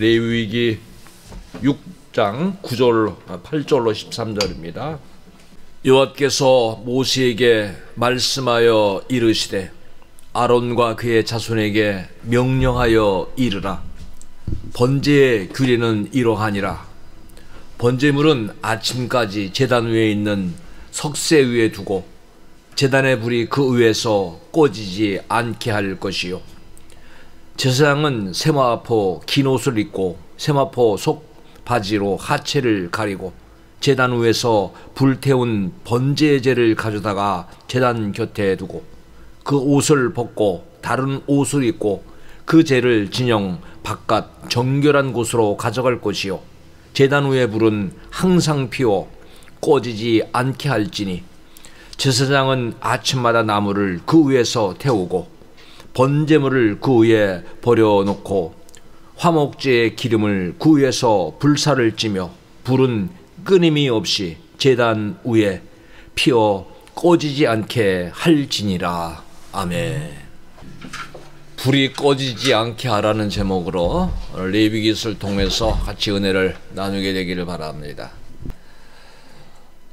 레위기 6장 9절 8절로 13절입니다. 여호와께서 모세에게 말씀하여 이르시되 아론과 그의 자손에게 명령하여 이르라. 번제의 규례는 이러하니라. 번제물은 아침까지 제단 위에 있는 석쇠 위에 두고 제단의 불이 그 위에서 꺼지지 않게 할 것이요, 제사장은 세마포 긴 옷을 입고 세마포 속 바지로 하체를 가리고 제단 위에서 불태운 번제제를 가져다가 제단 곁에 두고 그 옷을 벗고 다른 옷을 입고 그 제를 진영 바깥 정결한 곳으로 가져갈 것이요, 제단 위의 불은 항상 피워 꺼지지 않게 할지니 제사장은 아침마다 나무를 그 위에서 태우고 번제물을 그 위에 버려놓고 화목제의 기름을 그 위에서 불사를 찌며 불은 끊임이 없이 제단 위에 피어 꺼지지 않게 할지니라. 아멘. 불이 꺼지지 않게 하라는 제목으로 레위기를 통해서 같이 은혜를 나누게 되기를 바랍니다.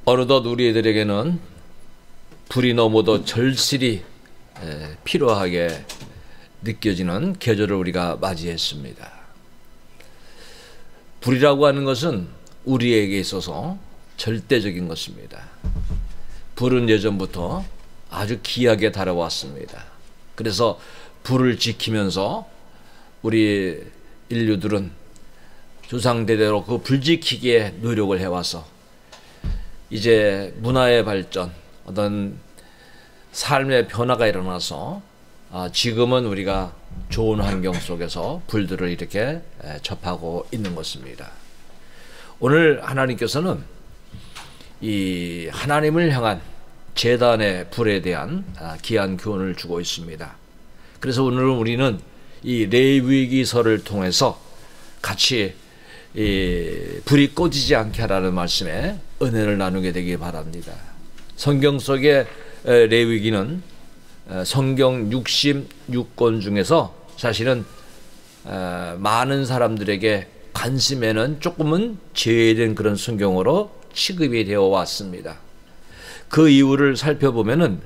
어느덧 우리들에게는 불이 너무도 절실히 필요하게 느껴지는 계절을 우리가 맞이했습니다. 불이라고 하는 것은 우리에게 있어서 절대적인 것입니다. 불은 예전부터 아주 귀하게 다뤄왔습니다. 그래서 불을 지키면서 우리 인류들은 조상대대로 그 불 지키기에 노력을 해와서 이제 문화의 발전, 어떤 삶의 변화가 일어나서 지금은 우리가 좋은 환경 속에서 불들을 이렇게 접하고 있는 것입니다. 오늘 하나님께서는 이 하나님을 향한 제단의 불에 대한 귀한 교훈을 주고 있습니다. 그래서 오늘 우리는 이 레위기서를 통해서 같이 이 불이 꺼지지 않게 하라는 말씀에 은혜를 나누게 되기 바랍니다. 성경 속의 레위기는 성경 66권 중에서 사실은 많은 사람들에게 관심에는 조금은 제외된 그런 성경으로 취급이 되어 왔습니다. 그 이유를 살펴보면은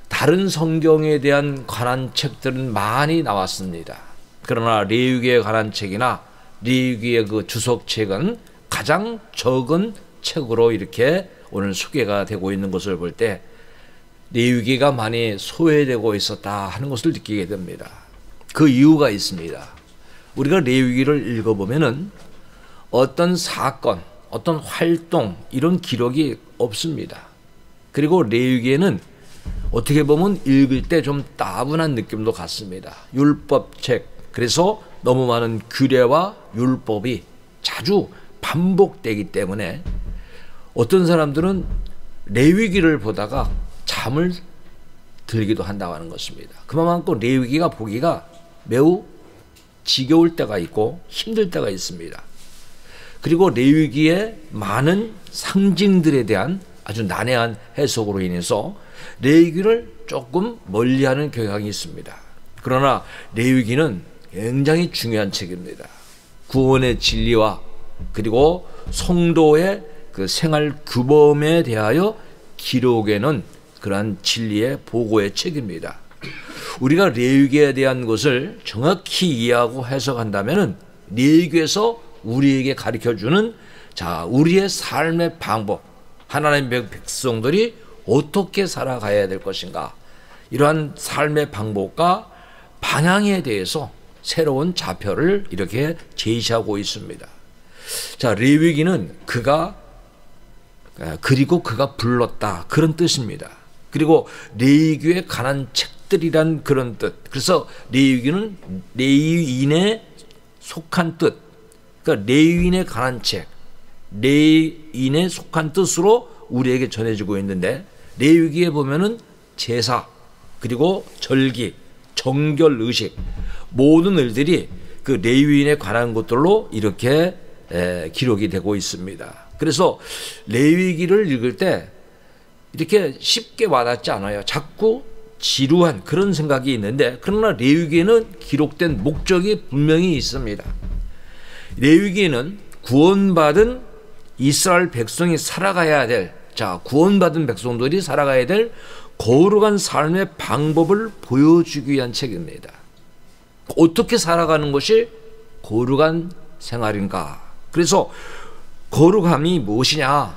다른 성경에 대한 관한 책들은 많이 나왔습니다. 그러나 레위기에 관한 책이나 레위기의 그 주석책은 가장 적은 책으로 이렇게 오늘 소개가 되고 있는 것을 볼 때 레위기가 많이 소외되고 있었다 하는 것을 느끼게 됩니다. 그 이유가 있습니다. 우리가 레위기를 읽어보면은 어떤 사건, 어떤 활동 이런 기록이 없습니다. 그리고 레위기에는 어떻게 보면 읽을 때 좀 따분한 느낌도 같습니다. 율법책, 그래서 너무 많은 규례와 율법이 자주 반복되기 때문에 어떤 사람들은 레위기를 보다가 잠을 들기도 한다고 하는 것입니다. 그만큼 레위기가 보기가 매우 지겨울 때가 있고 힘들 때가 있습니다. 그리고 레위기의 많은 상징들에 대한 아주 난해한 해석으로 인해서 레위기를 조금 멀리하는 경향이 있습니다. 그러나 레위기는 굉장히 중요한 책입니다. 구원의 진리와 그리고 성도의 그 생활 규범에 대하여 기록에는 그러한 진리의 보고의 책입니다. 우리가 레위기에 대한 것을 정확히 이해하고 해석한다면 레위기에서 우리에게 가르쳐주는 우리의 삶의 방법, 하나님의 백성들이 어떻게 살아가야 될 것인가, 이러한 삶의 방법과 방향에 대해서 새로운 좌표를 이렇게 제시하고 있습니다. 레위기는 그리고 그가 불렀다, 그런 뜻입니다. 그리고 레위기에 관한 책들이란 그런 뜻. 그래서 레위기는 레위인에 속한 뜻, 그러니까 레위인에 관한 책, 레위인에 속한 뜻으로 우리에게 전해지고 있는데, 레위기에 보면은 제사, 그리고 절기, 정결 의식, 모든 일들이 그 레위인에 관한 것들로 이렇게 기록이 되고 있습니다. 그래서 레위기를 읽을 때 이렇게 쉽게 와닿지 않아요. 자꾸 지루한 그런 생각이 있는데, 그러나 레위기에는 기록된 목적이 분명히 있습니다. 레위기는 구원받은 이스라엘 백성이 살아가야 될, 구원받은 백성들이 살아가야 될 거룩한 삶의 방법을 보여주기 위한 책입니다. 어떻게 살아가는 것이 거룩한 생활인가? 그래서 거룩함이 무엇이냐?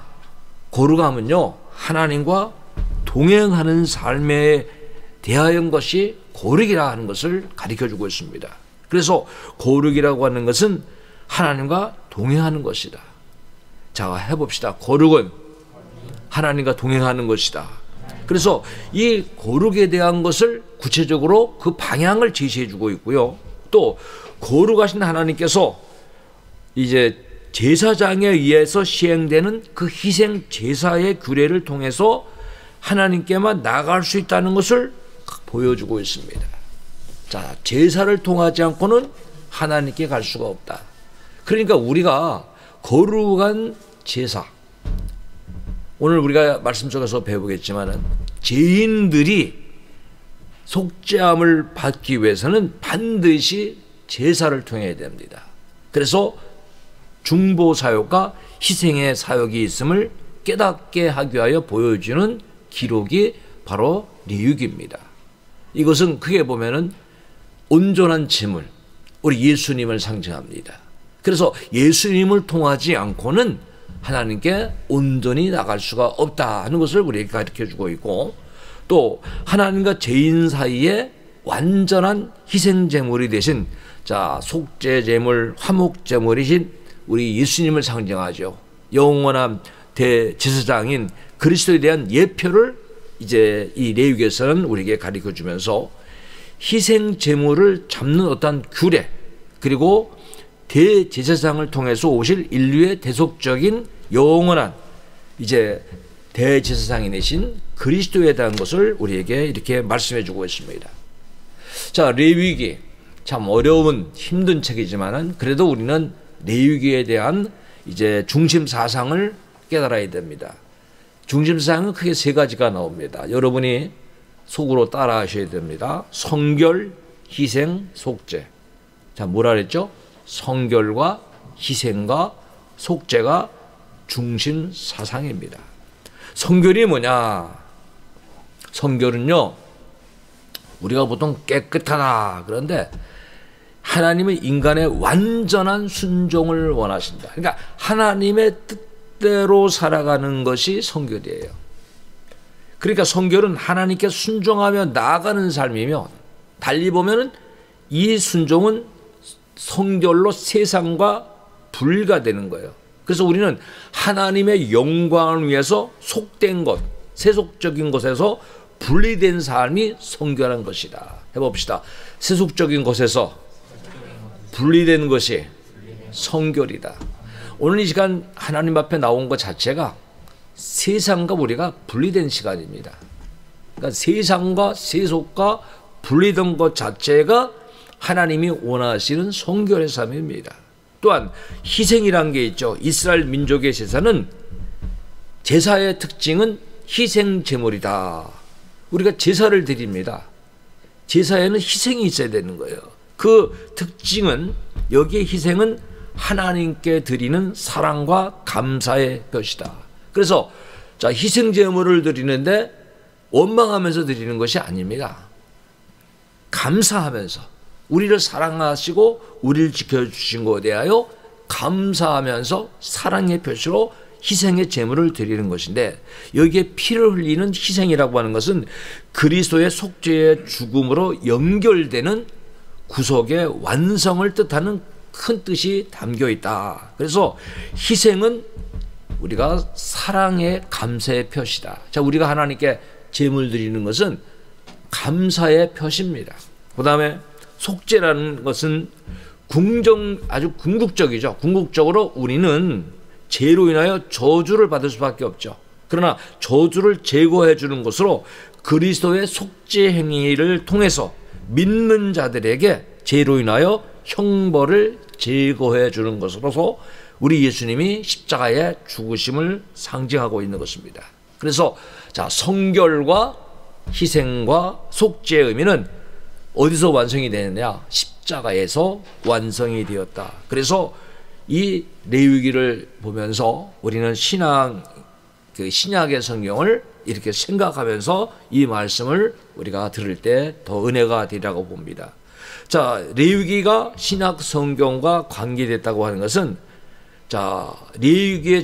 거룩함은요, 하나님과 동행하는 삶에 대하여인 것이 거룩이라 하는 것을 가르쳐주고 있습니다. 그래서 거룩이라고 하는 것은 하나님과 동행하는 것이다. 자, 해봅시다. 거룩은 하나님과 동행하는 것이다. 그래서 이 거룩에 대한 것을 구체적으로 그 방향을 제시해 주고 있고요. 또 거룩하신 하나님께서 이제 제사장에 의해서 시행되는 그 희생 제사의 규례를 통해서 하나님께만 나아갈 수 있다는 것을 보여주고 있습니다. 자, 제사를 통하지 않고는 하나님께 갈 수가 없다. 그러니까 우리가 거룩한 제사, 오늘 우리가 말씀 속에서 배우겠지만은 죄인들이 속죄함을 받기 위해서는 반드시 제사를 통해야 됩니다. 그래서 중보 사역과 희생의 사역이 있음을 깨닫게 하기 위하여 보여주는 기록이 바로 레위기입니다. 이것은 크게 보면은 온전한 제물, 우리 예수님을 상징합니다. 그래서 예수님을 통하지 않고는 하나님께 온전히 나갈 수가 없다 하는 것을 우리에게 가르쳐주고 있고, 또 하나님과 죄인 사이에 완전한 희생제물이 되신 속죄제물, 화목제물이신 우리 예수님을 상징하죠. 영원한 대제사장인 그리스도에 대한 예표를 이제 이 레위기에서는 우리에게 가르쳐주면서 희생제물을 잡는 어떤 규례, 그리고 대제사장을 통해서 오실 인류의 대속적인 영원한 이제 대제사장이 되신 그리스도에 대한 것을 우리에게 이렇게 말씀해 주고 있습니다. 자, 레위기 참 어려운 힘든 책이지만은 그래도 우리는 레위기에 대한 이제 중심 사상을 깨달아야 됩니다. 중심 사상은 크게 세 가지가 나옵니다. 여러분이 속으로 따라 하셔야 됩니다. 성결, 희생, 속죄. 자, 뭐라 그랬죠? 성결과 희생과 속죄가 중심 사상입니다. 성결이 뭐냐? 성결은요, 우리가 보통 깨끗하다 그런데 하나님은 인간의 완전한 순종을 원하신다. 그러니까 하나님의 뜻대로 살아가는 것이 성결이에요. 그러니까 성결은 하나님께 순종하며 나아가는 삶이며, 달리 보면은 이 순종은 성결로 세상과 분리가 되는 거예요. 그래서 우리는 하나님의 영광을 위해서 속된 것, 세속적인 것에서 분리된 삶이 성결한 것이다. 해봅시다. 세속적인 것에서 분리된 것이 성결이다. 오늘 이 시간 하나님 앞에 나온 것 자체가 세상과 우리가 분리된 시간입니다. 그러니까 세상과 세속과 분리된 것 자체가 하나님이 원하시는 성결의 삶입니다. 또한 희생이라는 게 있죠. 이스라엘 민족의 제사는, 제사의 특징은 희생 제물이다. 우리가 제사를 드립니다. 제사에는 희생이 있어야 되는 거예요. 그 특징은, 여기에 희생은 하나님께 드리는 사랑과 감사의 표시다. 그래서 희생 제물을 드리는데 원망하면서 드리는 것이 아닙니다. 감사하면서, 우리를 사랑하시고 우리를 지켜주신 것에 대하여 감사하면서 사랑의 표시로 희생의 제물을 드리는 것인데, 여기에 피를 흘리는 희생이라고 하는 것은 그리스도의 속죄의 죽음으로 연결되는 구속의 완성을 뜻하는 큰 뜻이 담겨 있다. 그래서 희생은 우리가 사랑의 감사의 표시다. 자, 우리가 하나님께 제물 드리는 것은 감사의 표시입니다. 그 다음에 속죄라는 것은 아주 궁극적이죠. 궁극적으로 우리는 죄로 인하여 저주를 받을 수밖에 없죠. 그러나 저주를 제거해 주는 것으로 그리스도의 속죄 행위를 통해서 믿는 자들에게 죄로 인하여 형벌을 제거해 주는 것으로서 우리 예수님이 십자가의 죽으심을 상징하고 있는 것입니다. 그래서 성결과 희생과 속죄의 의미는 어디서 완성이 되느냐? 십자가에서 완성이 되었다. 그래서 이 레위기를 보면서 우리는 신약의 성경을 이렇게 생각하면서 이 말씀을 우리가 들을 때 더 은혜가 되리라고 봅니다. 자, 레위기가 신약 성경과 관계됐다고 하는 것은, 자, 레위기의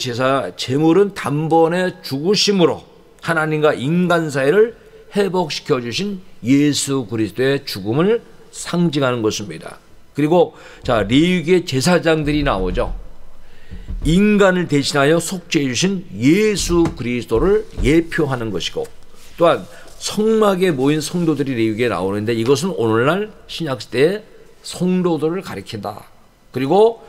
제물은 단번에 죽으심으로 하나님과 인간 사이를 회복시켜 주신 예수 그리스도의 죽음을 상징하는 것입니다. 그리고 자, 레위기의 제사장들이 나오죠. 인간을 대신하여 속죄해 주신 예수 그리스도를 예표하는 것이고, 또한 성막에 모인 성도들이 레위기에 나오는데 이것은 오늘날 신약시대의 성도들을 가리킨다. 그리고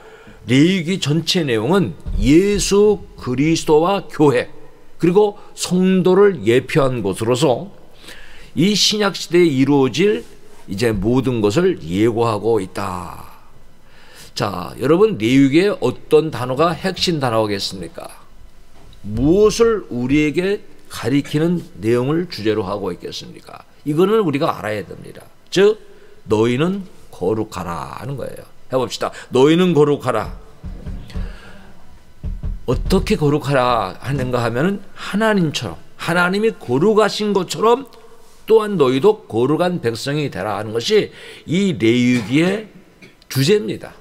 레위기 전체 내용은 예수 그리스도와 교회 그리고 성도를 예표한 것으로서 이 신약시대에 이루어질 이제 모든 것을 예고하고 있다. 자, 여러분, 레위기에 어떤 단어가 핵심 단어겠습니까? 무엇을 우리에게 가리키는 내용을 주제로 하고 있겠습니까? 이거는 우리가 알아야 됩니다. 즉, 너희는 거룩하라 하는 거예요. 해봅시다. 너희는 거룩하라. 어떻게 거룩하라 하는가 하면은 하나님처럼, 하나님이 거룩하신 것처럼 또한 너희도 거룩한 백성이 되라 하는 것이 이 레위기의 주제입니다.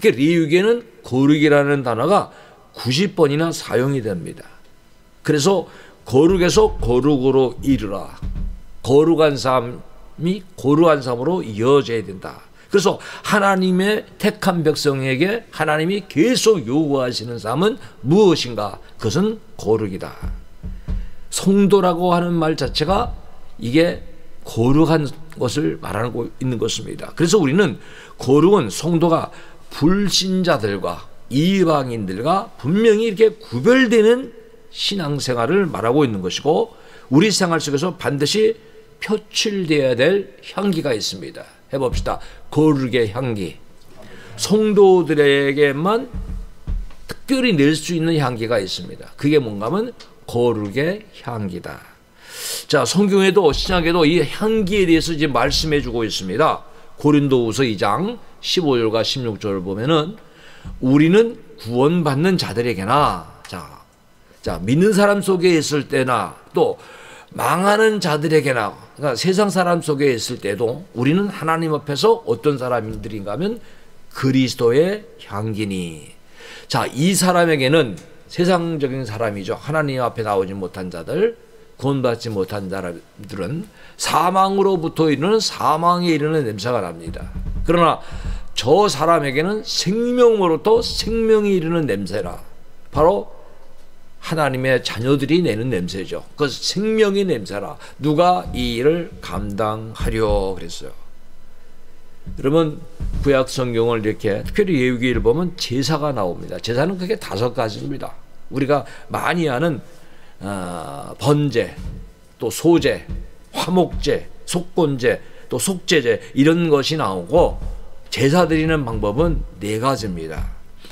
그러니까 레위기에는 거룩이라는 단어가 90번이나 사용이 됩니다. 그래서 거룩에서 거룩으로 이르라. 거룩한 삶이 거룩한 삶으로 이어져야 된다. 그래서 하나님의 택한 백성에게 하나님이 계속 요구하시는 삶은 무엇인가? 그것은 거룩이다. 성도라고 하는 말 자체가 이게 거룩한 것을 말하고 있는 것입니다. 그래서 우리는 거룩은 성도가 불신자들과 이방인들과 분명히 이렇게 구별되는 신앙생활을 말하고 있는 것이고, 우리 생활 속에서 반드시 표출되어야 될 향기가 있습니다. 해봅시다. 거룩의 향기. 성도들에게만 특별히 낼 수 있는 향기가 있습니다. 그게 뭔가 하면 거룩의 향기다. 자, 성경에도 신약에도 이 향기에 대해서 이제 말씀해 주고 있습니다. 고린도후서 2장 15절과 16절을 보면은 우리는 구원받는 자들에게나, 자, 믿는 사람 속에 있을 때나 또 망하는 자들에게나, 그러니까 세상 사람 속에 있을 때도 우리는 하나님 앞에서 어떤 사람들인가 하면 그리스도의 향기니. 자, 이 사람에게는 세상적인 사람이죠. 하나님 앞에 나오지 못한 자들, 구원받지 못한 사람들은 사망으로부터 이르는 사망에 이르는 냄새가 납니다. 그러나 저 사람에게는 생명으로부터 생명이 이르는 냄새라. 바로 하나님의 자녀들이 내는 냄새죠. 그 생명의 냄새라. 누가 이 일을 감당하려 그랬어요. 여러분, 구약 성경을 이렇게 특별히 레위기를 보면 제사가 나옵니다. 제사는 크게 5가지입니다. 우리가 많이 아는 번제, 또 소제, 화목제, 속건제, 또 속죄제, 이런 것이 나오고, 제사 드리는 방법은 4가지입니다.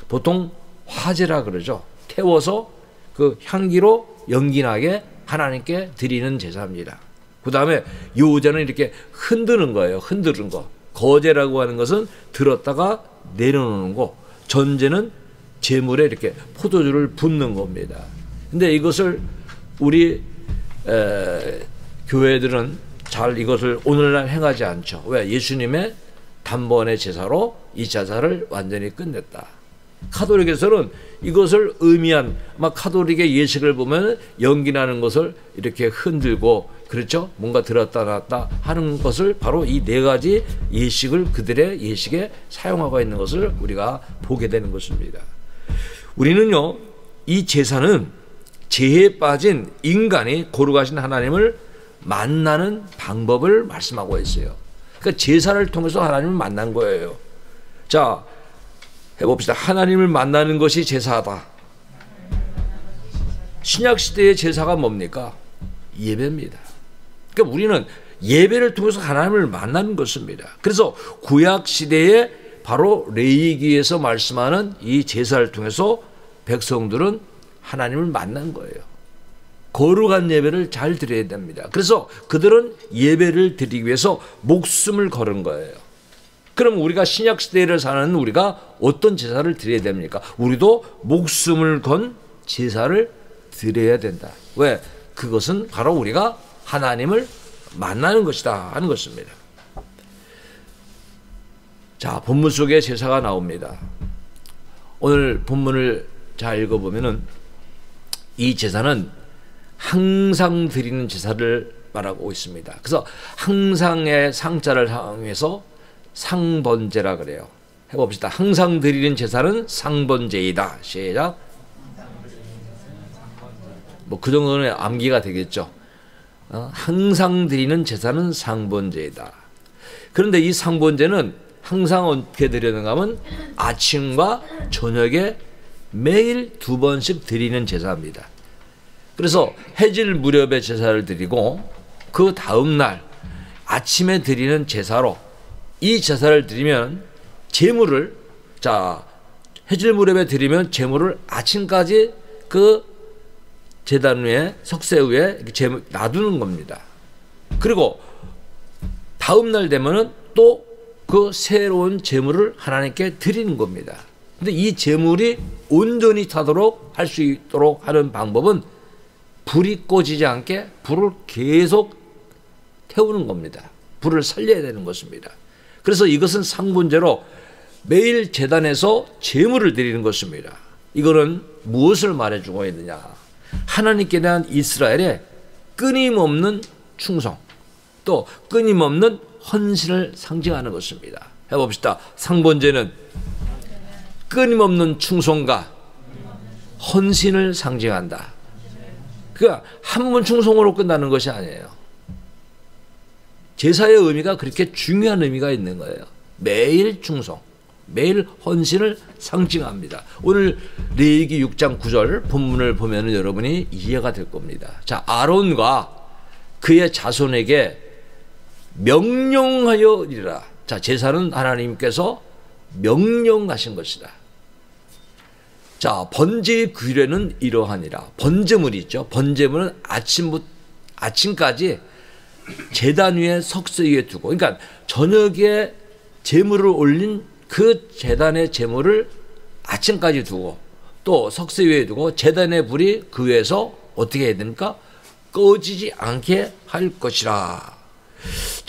보통 화제라 그러죠. 태워서 그 향기로 연기나게 하나님께 드리는 제사입니다. 그 다음에 요제는 이렇게 흔드는 거예요. 흔드는 거. 거제라고 하는 것은 들었다가 내려놓는 거. 전제는 제물에 이렇게 포도주를 붓는 겁니다. 근데 이것을 우리 교회들은 잘 이것을 오늘날 행하지 않죠. 왜? 예수님의 단번의 제사로 이 제사를 완전히 끝냈다. 카톨릭에서는 이것을 의미한, 막 카톨릭의 예식을 보면 연기나는 것을 이렇게 흔들고, 그렇죠? 뭔가 들었다 놨다 하는 것을 바로 이 4가지 예식을 그들의 예식에 사용하고 있는 것을 우리가 보게 되는 것입니다. 우리는요, 이 제사는 죄에 빠진 인간이 거룩하신 하나님을 만나는 방법을 말씀하고 있어요. 그러니까 제사를 통해서 하나님을 만난 거예요. 자, 해봅시다. 하나님을 만나는 것이 제사다. 신약시대의 제사가 뭡니까? 예배입니다. 그러니까 우리는 예배를 통해서 하나님을 만나는 것입니다. 그래서 구약시대에 바로 레위기에서 말씀하는 이 제사를 통해서 백성들은 하나님을 만난 거예요. 거룩한 예배를 잘 드려야 됩니다. 그래서 그들은 예배를 드리기 위해서 목숨을 걸은 거예요. 그럼 우리가 신약 시대를 사는 우리가 어떤 제사를 드려야 됩니까? 우리도 목숨을 건 제사를 드려야 된다. 왜? 그것은 바로 우리가 하나님을 만나는 것이다 하는 것입니다. 자, 본문 속에 제사가 나옵니다. 오늘 본문을 잘 읽어보면은 이 제사는 항상 드리는 제사를 말하고 있습니다. 그래서 항상의 상자를 사용해서 상번제라 그래요. 해봅시다. 항상 드리는 제사는 상번제이다. 시작. 뭐 그 정도는 암기가 되겠죠. 항상 드리는 제사는 상번제이다. 그런데 이 상번제는 항상 어떻게 드리는가 하면 아침과 저녁에 매일 2번씩 드리는 제사입니다. 그래서 해질 무렵에 제사를 드리고 그 다음 날 아침에 드리는 제사로 이 제사를 드리면 제물을 해질 무렵에 드리면 제물을 아침까지 그 제단 위에 석쇠 위에 놔두는 겁니다. 그리고 다음 날 되면은 또 그 새로운 제물을 하나님께 드리는 겁니다. 근데 이 제물이 온전히 타도록 할 수 있도록 하는 방법은 불이 꺼지지 않게 불을 계속 태우는 겁니다. 불을 살려야 되는 것입니다. 그래서 이것은 상분제로 매일 제단에서 제물을 드리는 것입니다. 이거는 무엇을 말해주고 있느냐? 하나님께 대한 이스라엘의 끊임없는 충성, 또 끊임없는 헌신을 상징하는 것입니다. 해봅시다. 상번제는 끊임없는 충성과 헌신을 상징한다. 그러니까 한 번 충성으로 끝나는 것이 아니에요. 제사의 의미가 그렇게 중요한 의미가 있는 거예요. 매일 충성, 매일 헌신을 상징합니다. 오늘 레위기 6장 9절 본문을 보면 여러분이 이해가 될 겁니다. 자, 아론과 그의 자손에게 명령하여리라. 자, 제사는 하나님께서 명령하신 것이다. 자, 번제의 규례는 이러하니라. 번제물이 있죠. 번제물은 아침까지 제단 위에 석쇠 위에 두고, 그러니까 저녁에 제물을 올린 그 제단의 제물을 아침까지 두고 또 석쇠 위에 두고 제단의 불이 그 위에서 어떻게 해야 됩니까? 꺼지지 않게 할 것이라.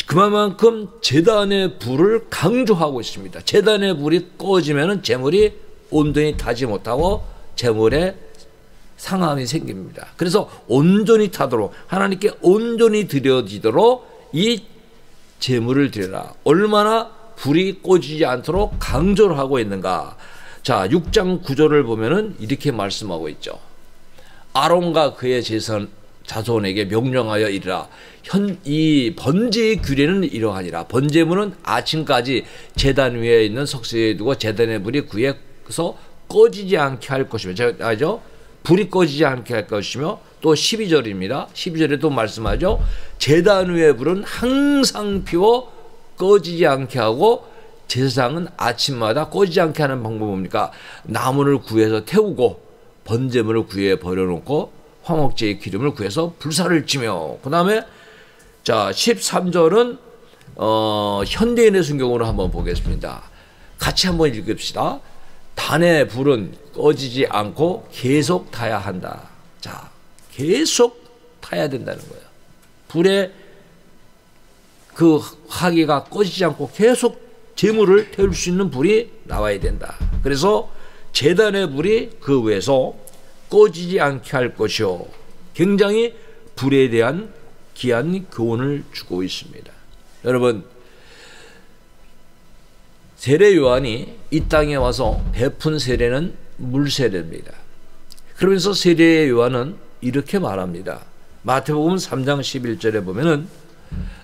그만큼 제단의 불을 강조하고 있습니다. 제단의 불이 꺼지면 제물이 온전히 타지 못하고 제물에 상함이 생깁니다. 그래서 온전히 타도록 하나님께 온전히 드려지도록 이 제물을 드려라. 얼마나 불이 꺼지지 않도록 강조를 하고 있는가. 자, 6장 9절을 보면은 이렇게 말씀하고 있죠. 아론과 그의 자손에게 명령하여 이르라. 이 번제의 규례는 이러하니라. 번제물은 아침까지 제단 위에 있는 석쇠에 두고 제단의 불이 그에서 꺼지지 않게 할 것이며, 알죠? 불이 꺼지지 않게 할 것이며, 또 12절입니다. 12절에 또 말씀하죠. 제단 위의 불은 항상 피워 꺼지지 않게 하고 제사장은 아침마다 꺼지지 않게 하는 방법은 뭡니까? 나무를 구해서 태우고 번제물을 구해 버려놓고 화목제의 기름을 구해서 불사를 지며, 그 다음에 자 13절은 현대인의 순경으로 한번 보겠습니다. 같이 한번 읽읍시다. 단의 불은 꺼지지 않고 계속 타야 한다. 자, 계속 타야 된다는 거예요. 불의 그 화기가 꺼지지 않고 계속 제물을 태울 수 있는 불이 나와야 된다. 그래서 제단의 불이 그 위에서 꺼지지 않게 할 것이요. 굉장히 불에 대한 귀한 교훈을 주고 있습니다. 여러분, 세례 요한이 이 땅에 와서 베푼 세례는 물세례입니다. 그러면서 세례 요한은 이렇게 말합니다. 마태복음 3장 11절에 보면은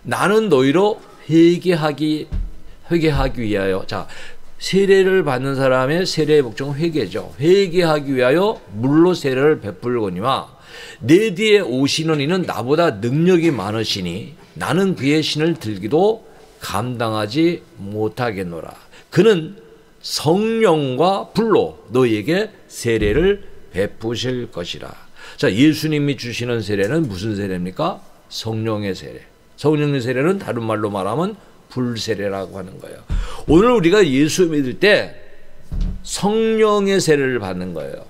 나는 너희로 회개하기 위하여, 자, 세례를 받는 사람의 세례의 목적은 회개죠. 회개하기 위하여 물로 세례를 베풀거니와 내 뒤에 오시는 이는 나보다 능력이 많으시니 나는 그의 신을 들기도 감당하지 못하겠노라. 그는 성령과 불로 너희에게 세례를 베푸실 것이라. 자, 예수님이 주시는 세례는 무슨 세례입니까? 성령의 세례. 성령의 세례는 다른 말로 말하면 불세례라고 하는 거예요. 오늘 우리가 예수 믿을 때 성령의 세례를 받는 거예요.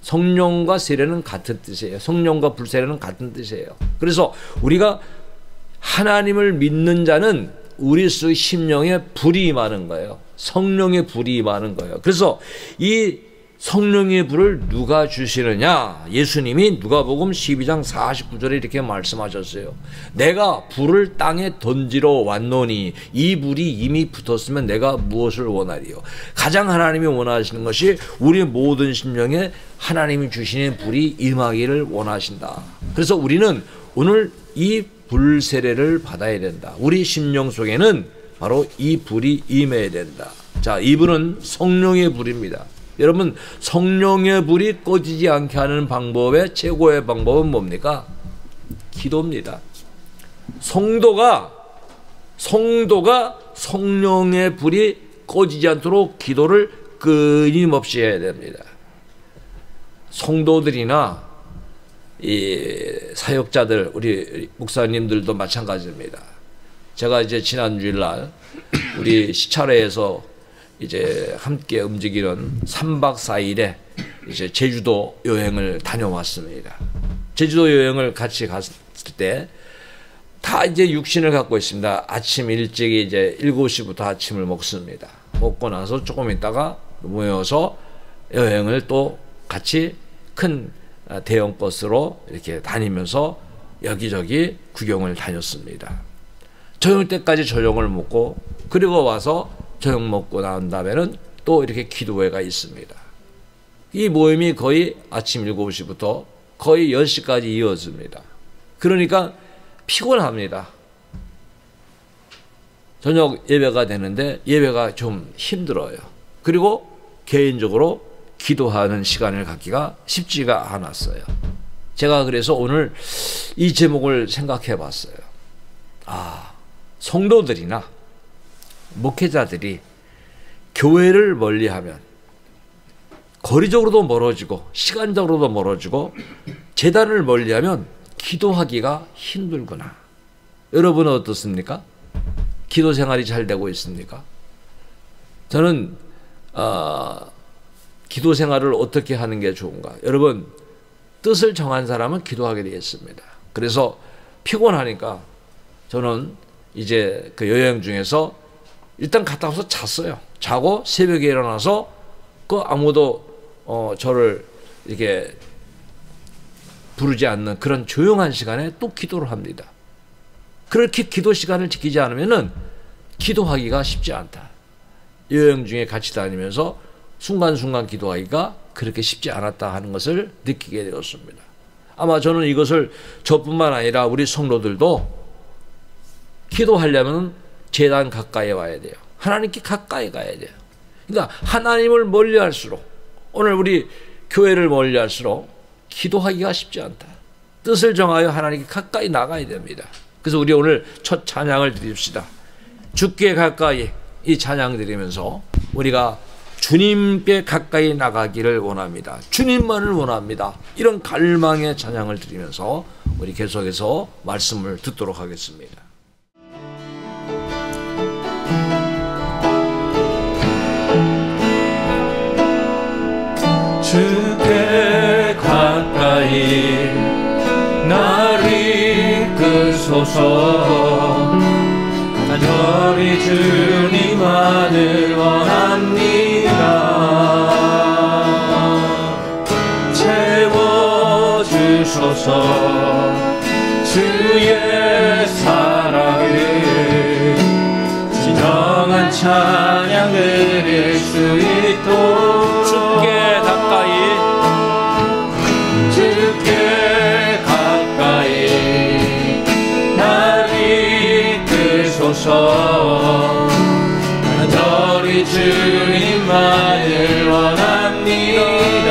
성령과 세례는 같은 뜻이에요. 성령과 불세례는 같은 뜻이에요. 그래서 우리가 하나님을 믿는 자는 우리 속 심령에 불이 임하는 거예요. 성령의 불이 임하는 거예요. 그래서 이 성령의 불을 누가 주시느냐? 예수님이 누가복음 12장 49절에 이렇게 말씀하셨어요. 내가 불을 땅에 던지러 왔노니 이 불이 이미 붙었으면 내가 무엇을 원하리요? 가장 하나님이 원하시는 것이 우리 모든 심령에 하나님이 주시는 불이 임하기를 원하신다. 그래서 우리는 오늘 이 불 세례를 받아야 된다. 우리 심령 속에는 바로 이 불이 임해야 된다. 자, 이 불은 성령의 불입니다. 여러분, 성령의 불이 꺼지지 않게 하는 방법의 최고의 방법은 뭡니까? 기도입니다. 성도가 성령의 불이 꺼지지 않도록 기도를 끊임없이 해야 됩니다. 성도들이나 이 사역자들, 우리 목사님들도 마찬가지입니다. 제가 이제 지난 주일날 우리 시차례에서 이제 함께 움직이는 3박 4일에 이제 제주도 여행을 다녀왔습니다. 제주도 여행을 같이 갔을 때 다 이제 육신을 갖고 있습니다. 아침 일찍 이제 7시부터 아침을 먹습니다. 먹고 나서 조금 있다가 모여서 여행을 또 같이 큰 대형 버스로 이렇게 다니면서 여기저기 구경을 다녔습니다. 저녁 때까지 저녁을 먹고 그리고 와서 저녁 먹고 나온 다음에는 또 이렇게 기도회가 있습니다. 이 모임이 거의 아침 7시부터 거의 10시까지 이어집니다. 그러니까 피곤합니다. 저녁 예배가 되는데 예배가 좀 힘들어요. 그리고 개인적으로 기도하는 시간을 갖기가 쉽지가 않았어요. 제가 그래서 오늘 이 제목을 생각해 봤어요. 성도들이나 목회자들이 교회를 멀리하면 거리적으로도 멀어지고 시간적으로도 멀어지고 제단을 멀리하면 기도하기가 힘들구나. 여러분은 어떻습니까? 기도 생활이 잘 되고 있습니까? 저는 기도 생활을 어떻게 하는 게 좋은가? 여러분, 뜻을 정한 사람은 기도하게 되겠습니다. 그래서 피곤하니까 저는 이제 그 여행 중에서 일단 갔다 와서 잤어요. 자고 새벽에 일어나서 아무도 저를 이렇게 부르지 않는 그런 조용한 시간에 또 기도를 합니다. 그렇게 기도 시간을 지키지 않으면은 기도하기가 쉽지 않다. 여행 중에 같이 다니면서 순간순간 기도하기가 그렇게 쉽지 않았다 하는 것을 느끼게 되었습니다. 아마 저는 이것을 저뿐만 아니라 우리 성도들도 기도하려면 제단 가까이 와야 돼요. 하나님께 가까이 가야 돼요. 그러니까 하나님을 멀리할수록, 오늘 우리 교회를 멀리할수록 기도하기가 쉽지 않다. 뜻을 정하여 하나님께 가까이 나가야 됩니다. 그래서 우리 오늘 첫 찬양을 드립시다. 주께 가까이, 이 찬양 드리면서 우리가 주님께 가까이 나가기를 원합니다. 주님만을 원합니다. 이런 갈망의 찬양을 드리면서 우리 계속해서 말씀을 듣도록 하겠습니다. 주께 가까이 나를 이끄소서. 간절히 주님만을 원합니다. 채워주소서. 주의 사랑을 진정한 찬양 드릴 수 있도록 주께 가까이 나를 이끄소서. 간절히 주님만을 원합니다.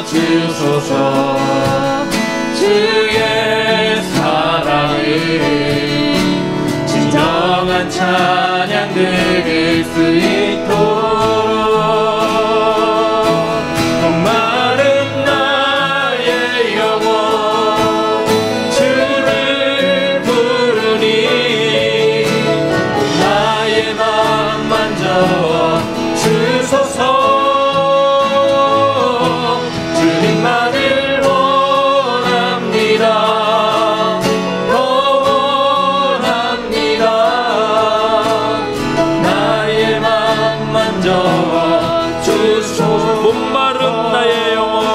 채워주소서. 주의 사랑을 목마른 나의 영혼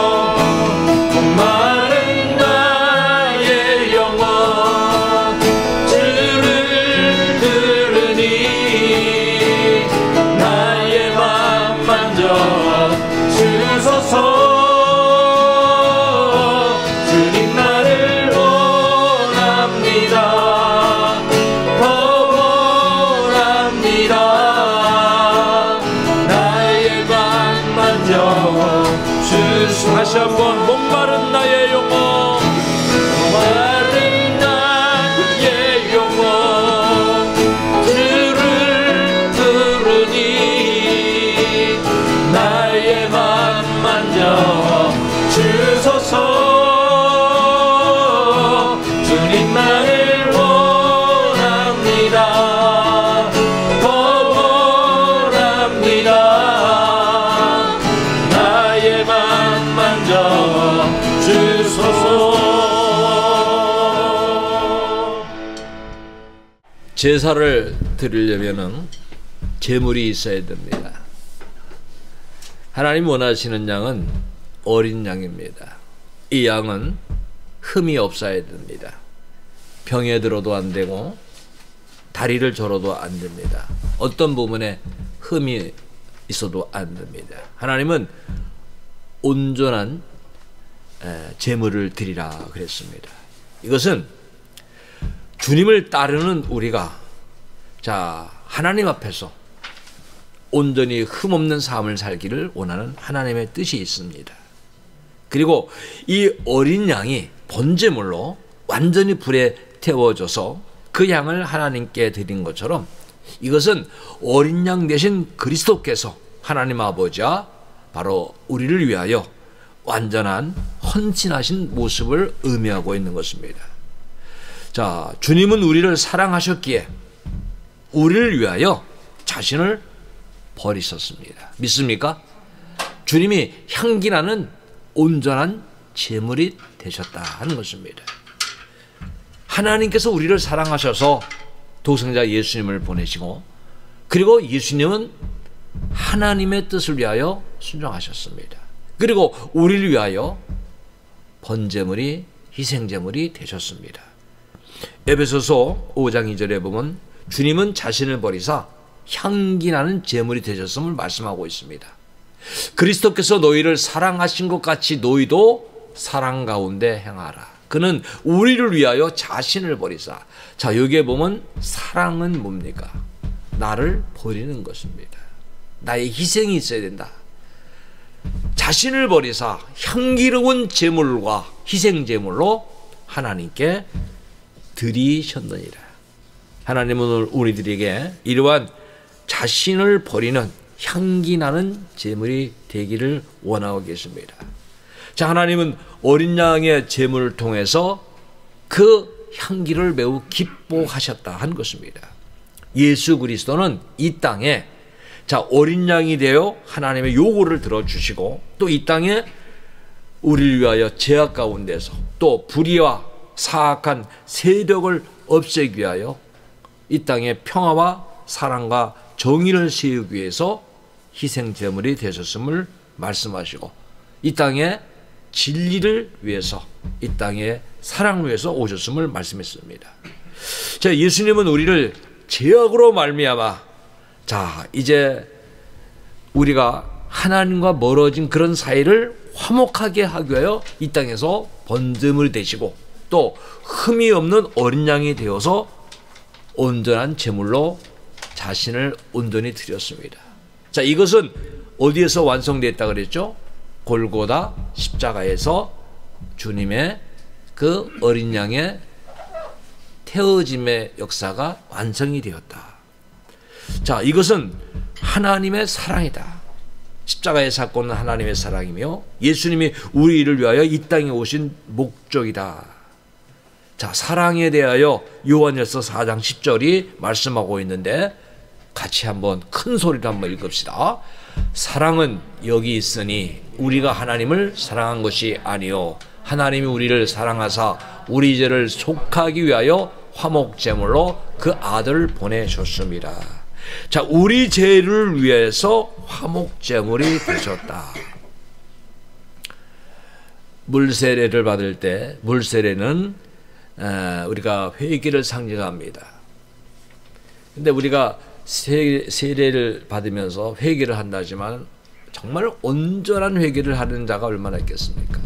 목마른 나의 영혼 주를 들으니 나의 맘 만져 주소서. 주님 나를 원합니다. 더 원합니다. 나의 맘 만져 주소서. 다시 한번 목마른 나의 영혼 목마른 나의 영혼 주를 들으니 나의 맘 만져 주소서. 주님 나를 원합니다. 더 원합니다. 나의 맘 만져 주소서. 제사를 드리려면은 제물이 있어야 됩니다. 하나님 원하시는 양은 어린 양입니다. 이 양은 흠이 없어야 됩니다. 병에 들어도 안 되고 다리를 절어도 안 됩니다. 어떤 부분에 흠이 있어도 안 됩니다. 하나님은 온전한 제물을 드리라 그랬습니다. 이것은 주님을 따르는 우리가 하나님 앞에서 온전히 흠없는 삶을 살기를 원하는 하나님의 뜻이 있습니다. 그리고 이 어린 양이 번제물로 완전히 불에 태워져서 그 양을 하나님께 드린 것처럼 이것은 어린 양 대신 그리스도께서 하나님 아버지와 바로 우리를 위하여 완전한 헌신하신 모습을 의미하고 있는 것입니다. 주님은 우리를 사랑하셨기에 우리를 위하여 자신을 버리셨습니다. 믿습니까? 주님이 향기나는 온전한 제물이 되셨다 하는 것입니다. 하나님께서 우리를 사랑하셔서 독생자 예수님을 보내시고 그리고 예수님은 하나님의 뜻을 위하여 순종하셨습니다. 그리고 우리를 위하여 번제물이 희생제물이 되셨습니다. 에베소서 5장 2절에 보면 주님은 자신을 버리사 향기나는 제물이 되셨음을 말씀하고 있습니다. 그리스도께서 너희를 사랑하신 것 같이 너희도 사랑 가운데 행하라. 그는 우리를 위하여 자신을 버리사. 여기에 보면 사랑은 뭡니까? 나를 버리는 것입니다. 나의 희생이 있어야 된다. 자신을 버리사 향기로운 제물과 희생제물로 하나님께 드리셨느니라. 하나님은 오늘 우리들에게 이러한 자신을 버리는 향기나는 제물이 되기를 원하고 계십니다. 하나님은 어린 양의 제물을 통해서 그 향기를 매우 기뻐하셨다 한 것입니다. 예수 그리스도는 이 땅에 어린 양이 되어 하나님의 요구를 들어주시고 또 이 땅에 우리를 위하여 죄악 가운데서 또 불의와 사악한 세력을 없애기 위하여 이 땅에 평화와 사랑과 정의를 세우기 위해서 희생제물이 되셨음을 말씀하시고 이 땅에 진리를 위해서 이 땅에 사랑을 위해서 오셨음을 말씀했습니다. 예수님은 우리를 죄악으로 말미암아 이제 우리가 하나님과 멀어진 그런 사이를 화목하게 하기 위하여 이 땅에서 번제물이 되시고 또 흠이 없는 어린 양이 되어서 온전한 제물로 자신을 온전히 드렸습니다. 이것은 어디에서 완성됐다 그랬죠? 골고다 십자가에서 주님의 그 어린 양의 태워짐의 역사가 완성이 되었다. 이것은 하나님의 사랑이다. 십자가의 사건은 하나님의 사랑이며 예수님이 우리를 위하여 이 땅에 오신 목적이다. 사랑에 대하여 요한일서 4장 10절이 말씀하고 있는데 같이 한번 큰 소리로 한번 읽읍시다. 사랑은 여기 있으니 우리가 하나님을 사랑한 것이 아니요 하나님이 우리를 사랑하사 우리 죄를 속하기 위하여 화목제물로 그 아들을 보내셨습니다. 우리 죄를 위해서 화목제물이 되셨다. 물세례를 받을 때 물세례는 우리가 회개를 상징합니다. 근데 우리가 세례를 받으면서 회개를 한다지만 정말 온전한 회개를 하는 자가 얼마나 있겠습니까?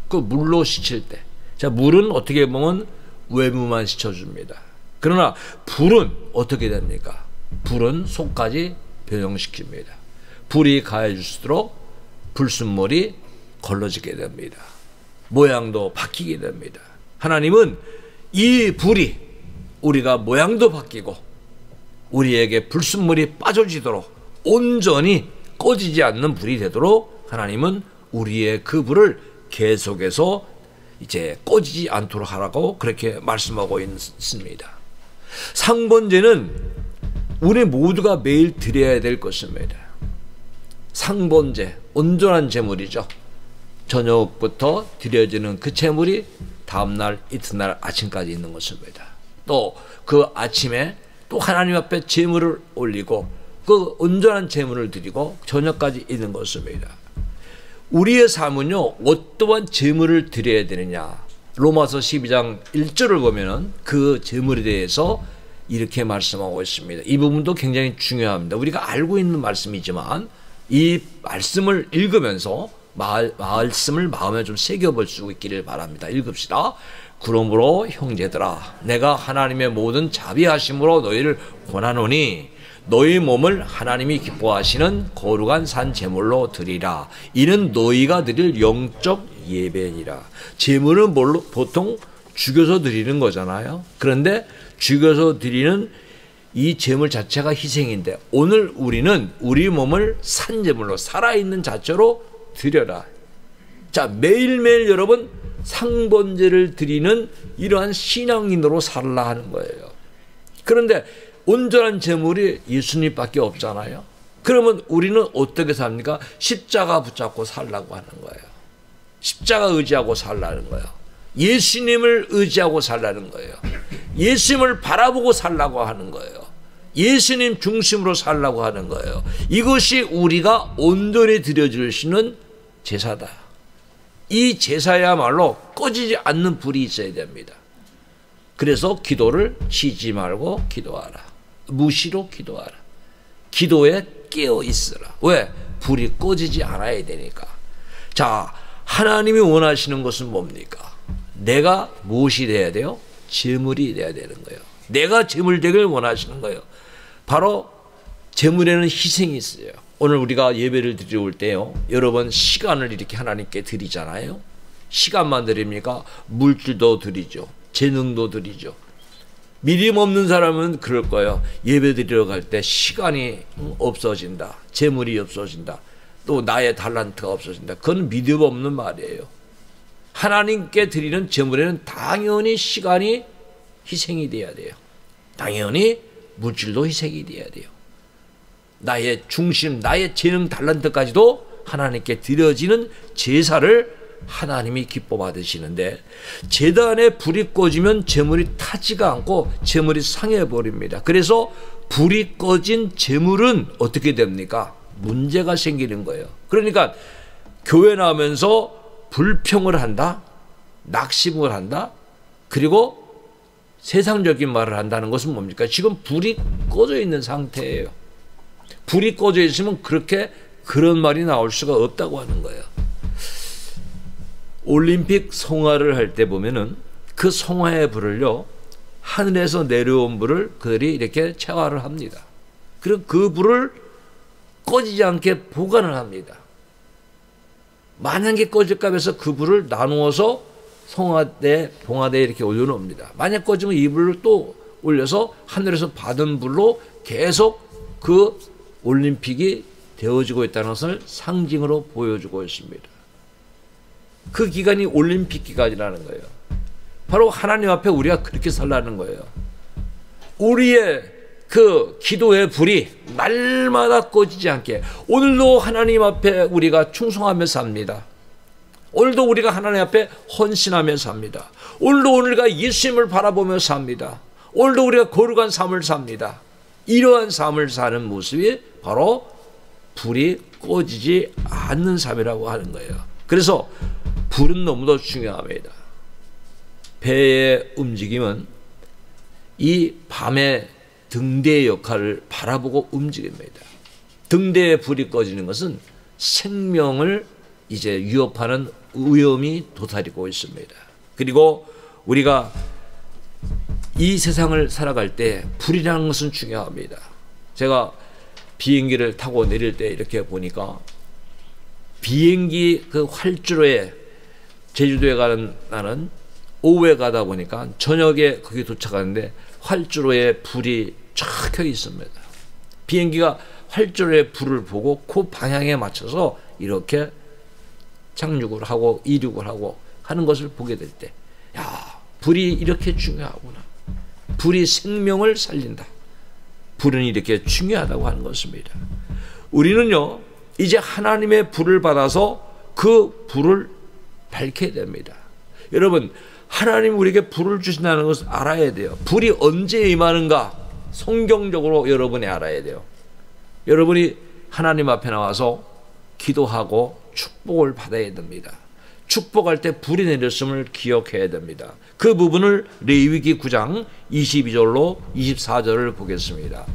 그 물로 씻을 때, 자, 물은 어떻게 보면 외부만 씻어줍니다. 그러나 불은 어떻게 됩니까? 불은 속까지 변형시킵니다. 불이 가해질수록 불순물이 걸러지게 됩니다. 모양도 바뀌게 됩니다. 하나님은 이 불이 우리가 모양도 바뀌고 우리에게 불순물이 빠져지도록 온전히 꺼지지 않는 불이 되도록 하나님은 우리의 그 불을 계속해서 이제 꺼지지 않도록 하라고 그렇게 말씀하고 있습니다. 상번제는 우리 모두가 매일 드려야 될 것입니다. 상번제, 온전한 제물이죠. 저녁부터 드려지는 그 제물이 다음날 이튿날 아침까지 있는 것입니다. 또 그 아침에 또 하나님 앞에 제물을 올리고 그 온전한 제물을 드리고 저녁까지 있는 것입니다. 우리의 삶은요, 어떠한 제물을 드려야 되느냐. 로마서 12장 1절을 보면은 그 제물에 대해서 이렇게 말씀하고 있습니다. 이 부분도 굉장히 중요합니다. 우리가 알고 있는 말씀이지만 이 말씀을 읽으면서 말씀을 마음에 좀 새겨볼 수 있기를 바랍니다. 읽읍시다. 그러므로 형제들아, 내가 하나님의 모든 자비하심으로 너희를 권하노니 너희 몸을 하나님이 기뻐하시는 거룩한 산 제물로 드리라. 이는 너희가 드릴 영적 예배니라. 제물은 뭘로 보통 죽여서 드리는 거잖아요. 그런데 죽여서 드리는 이 제물 자체가 희생인데 오늘 우리는 우리 몸을 산 제물로 살아있는 자체로 드려라. 자, 매일매일 여러분 상번제를 드리는 이러한 신앙인으로 살라 하는 거예요. 그런데 온전한 제물이 예수님밖에 없잖아요. 그러면 우리는 어떻게 삽니까? 십자가 붙잡고 살라고 하는 거예요. 십자가 의지하고 살라는 거예요. 예수님을 의지하고 살라는 거예요. 예수님을 바라보고 살라고 하는 거예요. 예수님 중심으로 살라고 하는 거예요. 이것이 우리가 온전히 드려주시는 제사다. 이 제사야말로 꺼지지 않는 불이 있어야 됩니다. 그래서 기도를 쉬지 말고 기도하라. 무시로 기도하라. 기도에 깨어 있으라. 왜? 불이 꺼지지 않아야 되니까. 자, 하나님이 원하시는 것은 뭡니까? 내가 무엇이 돼야 돼요? 제물이 돼야 되는 거예요. 내가 제물 되길 원하시는 거예요. 바로 제물에는 희생이 있어요. 오늘 우리가 예배를 드려올 때요, 여러 번 시간을 이렇게 하나님께 드리잖아요. 시간만 드립니까? 물질도 드리죠. 재능도 드리죠. 믿음 없는 사람은 그럴 거예요. 예배 드리러 갈 때 시간이 없어진다. 재물이 없어진다. 또 나의 달란트가 없어진다. 그건 믿음 없는 말이에요. 하나님께 드리는 제물에는 당연히 시간이 희생이 돼야 돼요. 당연히 물질도 희생이 돼야 돼요. 나의 중심, 나의 재능, 달란트까지도 하나님께 드려지는 제사를 하나님이 기뻐 받으시는데 제단에 불이 꺼지면 제물이 타지가 않고 제물이 상해버립니다. 그래서 불이 꺼진 제물은 어떻게 됩니까? 문제가 생기는 거예요. 그러니까 교회 나오면서 불평을 한다, 낙심을 한다, 그리고 세상적인 말을 한다는 것은 뭡니까? 지금 불이 꺼져 있는 상태예요. 불이 꺼져 있으면 그런 말이 나올 수가 없다고 하는 거예요. 올림픽 성화를 할 때 보면은 그 성화의 불을요, 하늘에서 내려온 불을 그들이 이렇게 체화를 합니다. 그리고 그 불을 꺼지지 않게 보관을 합니다. 만약에 꺼질까 해서 그 불을 나누어서 성화대, 봉화대에 이렇게 올려놓습니다. 만약 꺼지면 이 불을 또 올려서 하늘에서 받은 불로 계속 그 올림픽이 되어지고 있다는 것을 상징으로 보여주고 있습니다. 그 기간이 올림픽 기간이라는 거예요. 바로 하나님 앞에 우리가 그렇게 살라는 거예요. 우리의 그 기도의 불이 날마다 꺼지지 않게 오늘도 하나님 앞에 우리가 충성하며 삽니다. 오늘도 우리가 하나님 앞에 헌신하며 삽니다. 오늘도 우리가 예수님을 바라보며 삽니다. 오늘도 우리가 거룩한 삶을 삽니다. 이러한 삶을 사는 모습이 바로 불이 꺼지지 않는 삶이라고 하는 거예요. 그래서 불은 너무도 중요합니다. 배의 움직임은 이 밤의 등대의 역할을 바라보고 움직입니다. 등대에 불이 꺼지는 것은 생명을 이제 위협하는 위험이 도사리고 있습니다. 그리고 우리가 이 세상을 살아갈 때 불이라는 것은 중요합니다. 제가 비행기를 타고 내릴 때 이렇게 보니까 비행기 그 활주로에 제주도에 가는 나는 오후에 가다 보니까 저녁에 거기 도착하는데 활주로에 불이 쫙 켜 있습니다. 비행기가 활주로에 불을 보고 그 방향에 맞춰서 이렇게 착륙을 하고 이륙을 하고 하는 것을 보게 될 때, 야, 불이 이렇게 중요하구나. 불이 생명을 살린다. 불은 이렇게 중요하다고 하는 것입니다. 우리는요, 이제 하나님의 불을 받아서 그 불을 밝혀야 됩니다. 여러분, 하나님 우리에게 불을 주신다는 것을 알아야 돼요. 불이 언제 임하는가 성경적으로 여러분이 알아야 돼요. 여러분이 하나님 앞에 나와서 기도하고 축복을 받아야 됩니다. 축복할 때 불이 내렸음을 기억해야 됩니다. 그 부분을 레위기 9장 22절로 24절을 보겠습니다.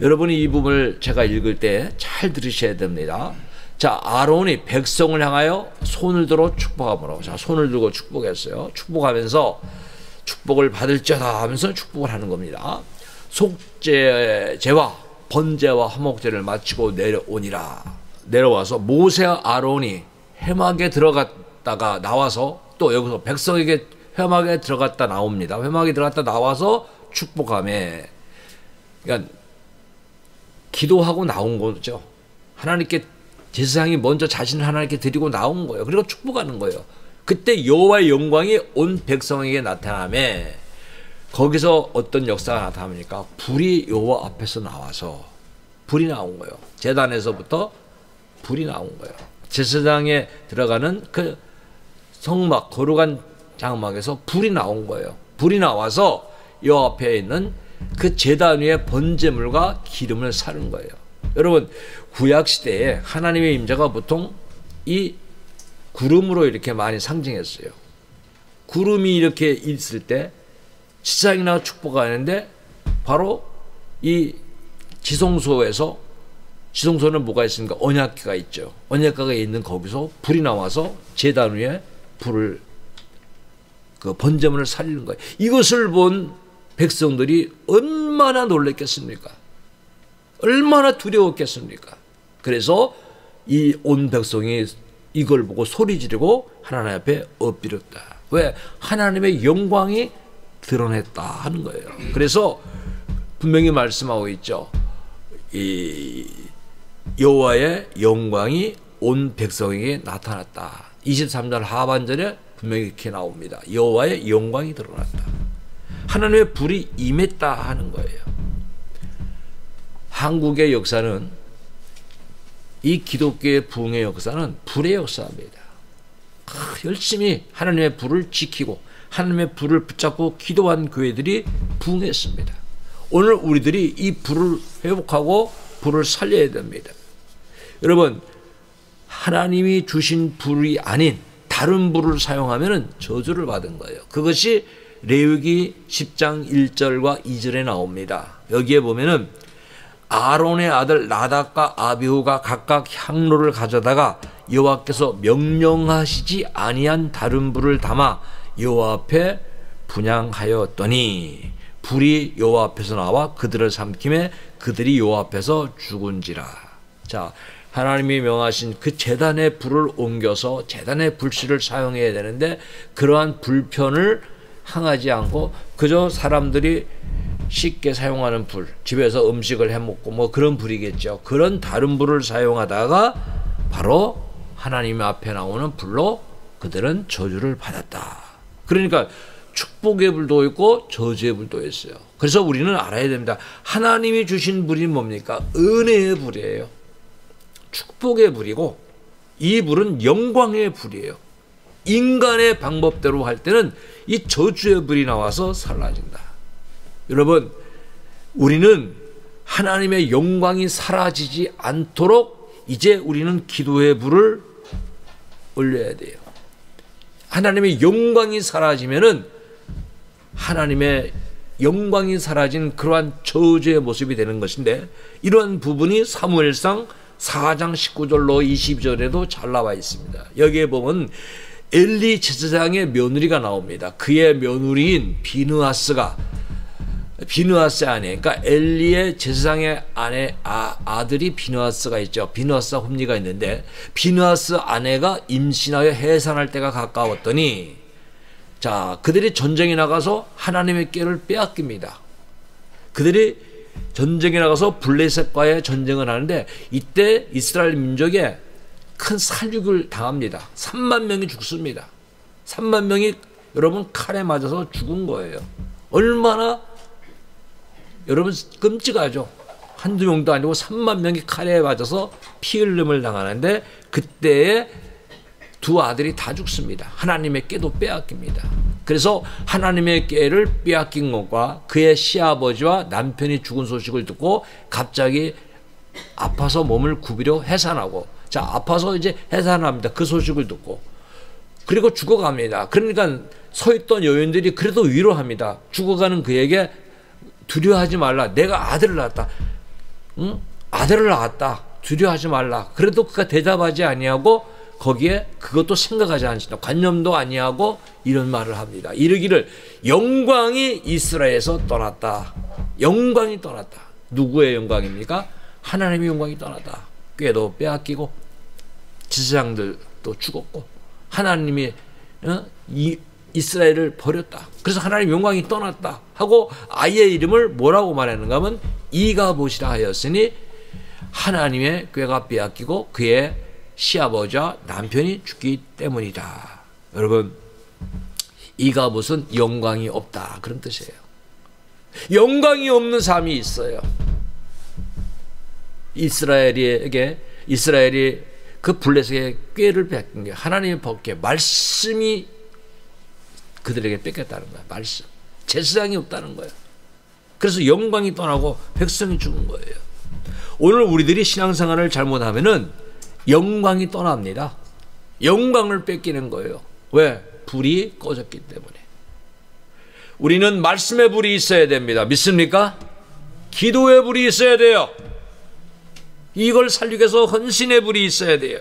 여러분이 이 부분을 제가 읽을 때 잘 들으셔야 됩니다. 자, 아론이 백성을 향하여 손을 들어 축복함으로, 자, 손을 들고 축복했어요. 축복하면서 축복을 받을지어다 하면서 축복을 하는 겁니다. 속죄제와 번제와 화목제를 마치고 내려와서 모세와 아론이 회막에 들어갔다가 나와서 또 여기서 백성에게 회막에 들어갔다 나옵니다. 회막에 들어갔다 나와서 축복하며, 그러니까 기도하고 나온 거죠. 하나님께 제사장이 먼저 자신을 하나님께 드리고 나온 거예요. 그리고 축복하는 거예요. 그때 여호와의 영광이 온 백성에게 나타나며, 거기서 어떤 역사가 나타납니까? 불이 여호와 앞에서 나와서 불이 나온 거예요. 제단에서부터 불이 나온 거예요. 제사장에 들어가는 그 성막, 거룩한 장막에서 불이 나온 거예요. 불이 나와서 여호와 앞에 있는 그 제단 위에 번제물과 기름을 사른 거예요. 여러분, 구약 시대에 하나님의 임재가 보통 이 구름으로 이렇게 많이 상징했어요. 구름이 이렇게 있을 때 지상이나 축복하는데 바로 이 지성소에서, 지성소는 뭐가 있습니까? 언약궤가 있죠. 언약궤가 있는 거기서 불이 나와서 제단 위에 불을, 그 번제물을 살리는 거예요. 이것을 본 백성들이 얼마나 놀랐겠습니까? 얼마나 두려웠겠습니까? 그래서 이 온 백성이 이걸 보고 소리 지르고 하나님 앞에 엎드렸다. 왜? 하나님의 영광이 드러냈다 하는 거예요. 그래서 분명히 말씀하고 있죠. 이 여호와의 영광이 온 백성에게 나타났다. 23절 하반절에 분명히 이렇게 나옵니다. 여호와의 영광이 드러났다. 하나님의 불이 임했다 하는 거예요. 한국의 역사는, 이 기독교의 부흥의 역사는 불의 역사입니다. 열심히 하나님의 불을 지키고 하나님의 불을 붙잡고 기도한 교회들이 부흥했습니다. 오늘 우리들이 이 불을 회복하고 불을 살려야 됩니다. 여러분, 하나님이 주신 불이 아닌 다른 불을 사용하면 저주를 받은 거예요. 그것이 레위기 10장 1절과 2절에 나옵니다. 여기에 보면은 아론의 아들 나답과 아비후가 각각 향로를 가져다가 여호와께서 명령하시지 아니한 다른 불을 담아 여호와 앞에 분향하였더니 불이 여호와 앞에서 나와 그들을 삼킴에 그들이 여호와 앞에서 죽은지라. 자, 하나님이 명하신 그 제단의 불을 옮겨서 제단의 불씨를 사용해야 되는데, 그러한 불편을 항하지 않고 그저 사람들이 쉽게 사용하는 불, 집에서 음식을 해먹고 뭐 그런 불이겠죠. 그런 다른 불을 사용하다가 바로 하나님 앞에 나오는 불로 그들은 저주를 받았다. 그러니까 축복의 불도 있고 저주의 불도 있어요. 그래서 우리는 알아야 됩니다. 하나님이 주신 불이 뭡니까? 은혜의 불이에요. 축복의 불이고, 이 불은 영광의 불이에요. 인간의 방법대로 할 때는 이 저주의 불이 나와서 사라진다. 여러분, 우리는 하나님의 영광이 사라지지 않도록 이제 우리는 기도의 불을 올려야 돼요. 하나님의 영광이 사라지면은 하나님의 영광이 사라진 그러한 저주의 모습이 되는 것인데, 이러한 부분이 사무엘상 4장 19절로 22절에도 잘 나와 있습니다. 여기에 보면 엘리 제사장의 며느리가 나옵니다. 그의 며느리인 비느하스 아내, 그러니까 엘리의 제사장의 아들이 비느하스가 있죠. 비느하스와 홈리가 있는데, 비느하스 아내가 임신하여 해산할 때가 가까웠더니, 자, 그들이 전쟁에 나가서 하나님의 궤를 빼앗깁니다. 그들이 전쟁에 나가서 블레셋과의 전쟁을 하는데, 이때 이스라엘 민족에 큰 살육을 당합니다. 3만 명이 죽습니다. 3만 명이 여러분 칼에 맞아서 죽은 거예요. 얼마나 여러분 끔찍하죠. 한두 명도 아니고 3만 명이 칼에 맞아서 피 흘림을 당하는데, 그때에 두 아들이 다 죽습니다. 하나님의 궤도 빼앗깁니다. 그래서 하나님의 궤를 빼앗긴 것과 그의 시아버지와 남편이 죽은 소식을 듣고 갑자기 아파서 몸을 굽이려 해산하고, 자, 아파서 이제 해산합니다. 그 소식을 듣고. 그리고 죽어갑니다. 그러니까 서 있던 여인들이 그래도 위로합니다. 죽어가는 그에게 두려워하지 말라. 내가 아들을 낳았다. 응? 아들을 낳았다. 두려워하지 말라. 그래도 그가 대답하지 아니하고 거기에 그것도 생각하지 않습니다. 관념도 아니하고 이런 말을 합니다. 이르기를 영광이 이스라엘에서 떠났다. 영광이 떠났다. 누구의 영광입니까? 하나님의 영광이 떠났다. 궤도 빼앗기고 제사장들도 죽었고 하나님이 이스라엘을 버렸다. 그래서 하나님 영광이 떠났다 하고 아이의 이름을 뭐라고 말하는가 하면 이가봇이라 하였으니 하나님의 궤가 빼앗기고 그의 시아버지와 남편이 죽기 때문이다. 여러분, 이가봇은 영광이 없다 그런 뜻이에요. 영광이 없는 삶이 있어요. 이스라엘이 그 블레셋의 꾀를 뺏긴 게 하나님의 법궤 말씀이 그들에게 뺏겼다는 거야. 말씀, 제사장이 없다는 거예요. 그래서 영광이 떠나고 백성이 죽은 거예요. 오늘 우리들이 신앙생활을 잘못하면은 영광이 떠납니다. 영광을 뺏기는 거예요. 왜? 불이 꺼졌기 때문에. 우리는 말씀의 불이 있어야 됩니다. 믿습니까? 기도의 불이 있어야 돼요. 이걸 살리기 위해서 헌신의 불이 있어야 돼요.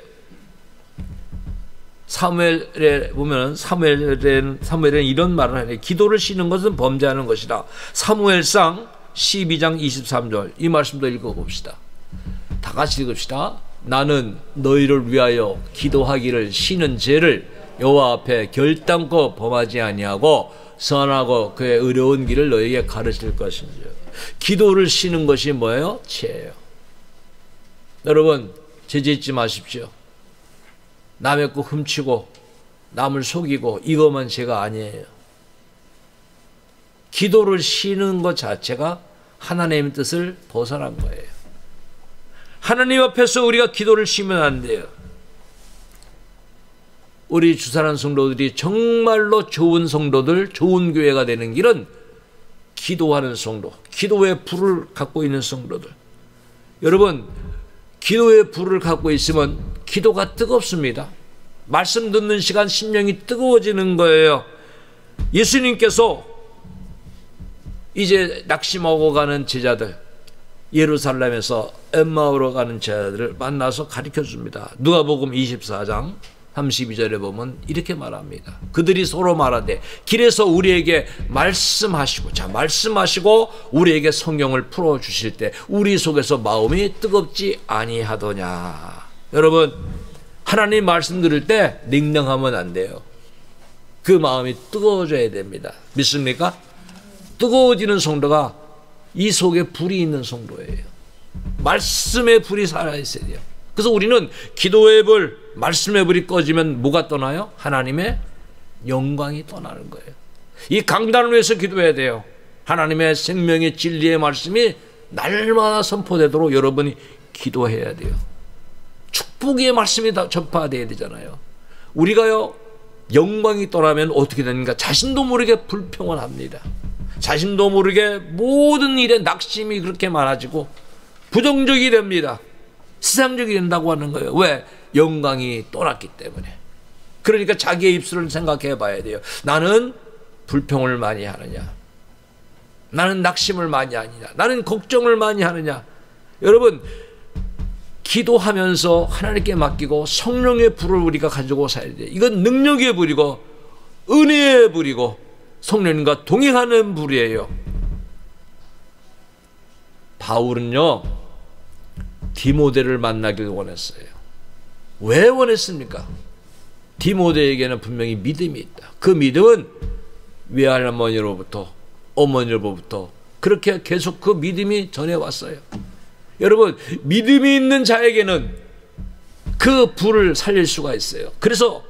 사무엘에 보면 사무엘은 이런 말을 하네요. 기도를 쉬는 것은 범죄하는 것이다. 사무엘상 12장 23절 이 말씀도 읽어봅시다. 다 같이 읽읍시다. 나는 너희를 위하여 기도하기를 쉬는 죄를 여호와 앞에 결단코 범하지 아니하고 선하고 그의 의로운 길을 너희에게 가르칠 것인지. 기도를 쉬는 것이 뭐예요? 죄예요. 여러분, 죄 짓지 마십시오. 남의 거 훔치고 남을 속이고 이것만 죄가 아니에요. 기도를 쉬는 것 자체가 하나님의 뜻을 벗어난 거예요. 하나님 앞에서 우리가 기도를 쉬면 안 돼요. 우리 주산한 성도들이 정말로 좋은 성도들, 좋은 교회가 되는 길은 기도하는 성도, 기도의 불을 갖고 있는 성도들. 여러분, 기도의 불을 갖고 있으면 기도가 뜨겁습니다. 말씀 듣는 시간 심령이 뜨거워지는 거예요. 예수님께서 이제 낙심하고 가는 제자들, 예루살렘에서 엠마오로 가는 제자들을 만나서 가르쳐 줍니다. 누가복음 24장 32절에 보면 이렇게 말합니다. 그들이 서로 말하되 길에서 우리에게 말씀하시고, 자, 말씀하시고 우리에게 성경을 풀어주실 때 우리 속에서 마음이 뜨겁지 아니하더냐. 여러분, 하나님 말씀 들을 때 냉랭하면 안 돼요. 그 마음이 뜨거워져야 됩니다. 믿습니까? 뜨거워지는 성도가 이 속에 불이 있는 성도예요. 말씀의 불이 살아있어야 돼요. 그래서 우리는 기도의 불, 말씀의 불이 꺼지면 뭐가 떠나요? 하나님의 영광이 떠나는 거예요. 이 강단을 위해서 기도해야 돼요. 하나님의 생명의 진리의 말씀이 날마다 선포되도록 여러분이 기도해야 돼요. 축복의 말씀이 다 전파되어야 되잖아요. 우리가요, 영광이 떠나면 어떻게 되는가? 자신도 모르게 불평안합니다. 자신도 모르게 모든 일에 낙심이 그렇게 많아지고 부정적이 됩니다. 세상적이 된다고 하는 거예요. 왜? 영광이 떠났기 때문에. 그러니까 자기의 입술을 생각해 봐야 돼요. 나는 불평을 많이 하느냐, 나는 낙심을 많이 하느냐, 나는 걱정을 많이 하느냐. 여러분, 기도하면서 하나님께 맡기고 성령의 불을 우리가 가지고 살아야 돼요. 이건 능력의 불이고 은혜의 불이고 성령님과 동행하는 불이에요. 바울은요, 디모데를 만나길 원했어요. 왜 원했습니까? 디모데에게는 분명히 믿음이 있다. 그 믿음은 외할머니로부터, 어머니로부터 그렇게 계속 그 믿음이 전해왔어요. 여러분, 믿음이 있는 자에게는 그 불을 살릴 수가 있어요. 그래서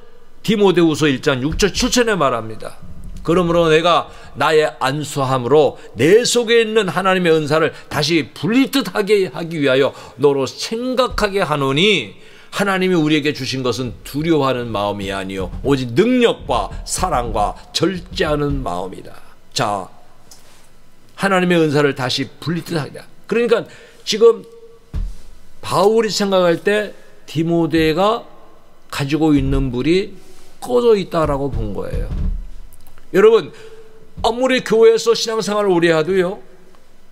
디모데후서 1장 6절 7절에 말합니다. 그러므로 내가 나의 안수함으로 내 속에 있는 하나님의 은사를 다시 분리듯하게 하기 위하여 너로 생각하게 하노니 하나님이 우리에게 주신 것은 두려워하는 마음이 아니요 오직 능력과 사랑과 절제하는 마음이다. 자, 하나님의 은사를 다시 분리듯하게. 그러니까 지금 바울이 생각할 때 디모데가 가지고 있는 불이 꺼져 있다라고 본 거예요. 여러분, 아무리 교회에서 신앙생활을 오래 하도요,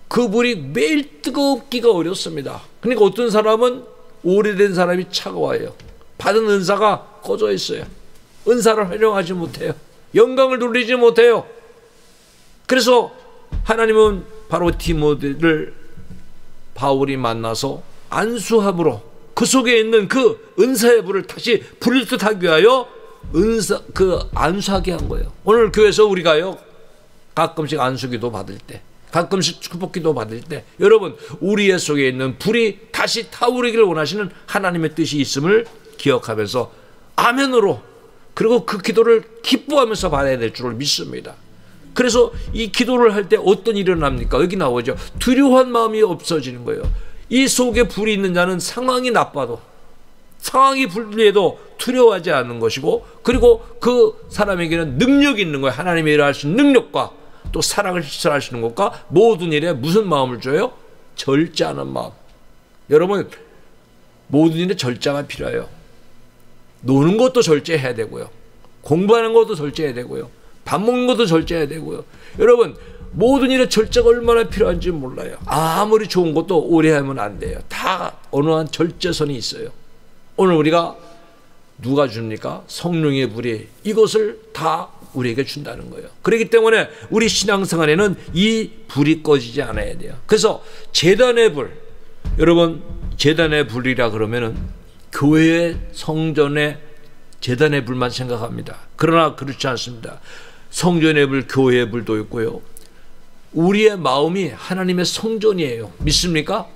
그 불이 매일 뜨겁기가 어렵습니다. 그러니까 어떤 사람은 오래된 사람이 차가워요. 받은 은사가 꺼져 있어요. 은사를 활용하지 못해요. 영광을 누리지 못해요. 그래서 하나님은 바로 디모데를 바울이 만나서 안수함으로 그 속에 있는 그 은사의 불을 다시 불릴 듯 하기 위하여 안수하게 한 거예요. 오늘 교회에서 우리가요, 가끔씩 안수기도 받을 때, 가끔씩 축복기도 받을 때, 여러분, 우리의 속에 있는 불이 다시 타오르기를 원하시는 하나님의 뜻이 있음을 기억하면서 아멘으로, 그리고 그 기도를 기뻐하면서 받아야 될 줄을 믿습니다. 그래서 이 기도를 할 때 어떤 일이 일어납니까? 여기 나오죠. 두려워한 마음이 없어지는 거예요. 이 속에 불이 있는 자는 상황이 나빠도, 상황이 불리해도 두려워하지 않는 것이고, 그리고 그 사람에게는 능력이 있는 거예요. 하나님의 일을 할 수 있는 능력과 또 사랑을 실천할 수 있는 것과 모든 일에 무슨 마음을 줘요? 절제하는 마음. 여러분, 모든 일에 절제가 필요해요. 노는 것도 절제해야 되고요, 공부하는 것도 절제해야 되고요, 밥 먹는 것도 절제해야 되고요. 여러분, 모든 일에 절제가 얼마나 필요한지 몰라요. 아무리 좋은 것도 오래 하면 안 돼요. 다 어느 한 절제선이 있어요. 오늘 우리가 누가 줍니까? 성령의 불이 이것을 다 우리에게 준다는 거예요. 그렇기 때문에 우리 신앙생활에는 이 불이 꺼지지 않아야 돼요. 그래서 제단의 불, 여러분, 제단의 불이라 그러면은 교회의 성전의 제단의 불만 생각합니다. 그러나 그렇지 않습니다. 성전의 불, 교회의 불도 있고요, 우리의 마음이 하나님의 성전이에요. 믿습니까?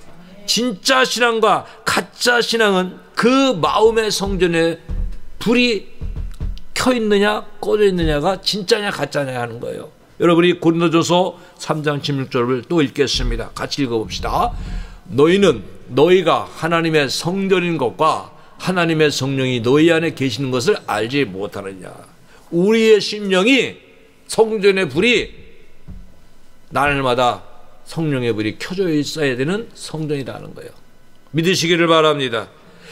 진짜 신앙과 가짜 신앙은 그 마음의 성전에 불이 켜 있느냐 꺼져 있느냐가 진짜냐 가짜냐 하는 거예요. 여러분이 고린도전서 3장 16절을 또 읽겠습니다. 같이 읽어봅시다. 너희가 하나님의 성전인 것과 하나님의 성령이 너희 안에 계시는 것을 알지 못하느냐. 우리의 심령이 성전의 불이 날마다 성령의 불이 켜져 있어야 되는 성전이라는 거예요. 믿으시기를 바랍니다.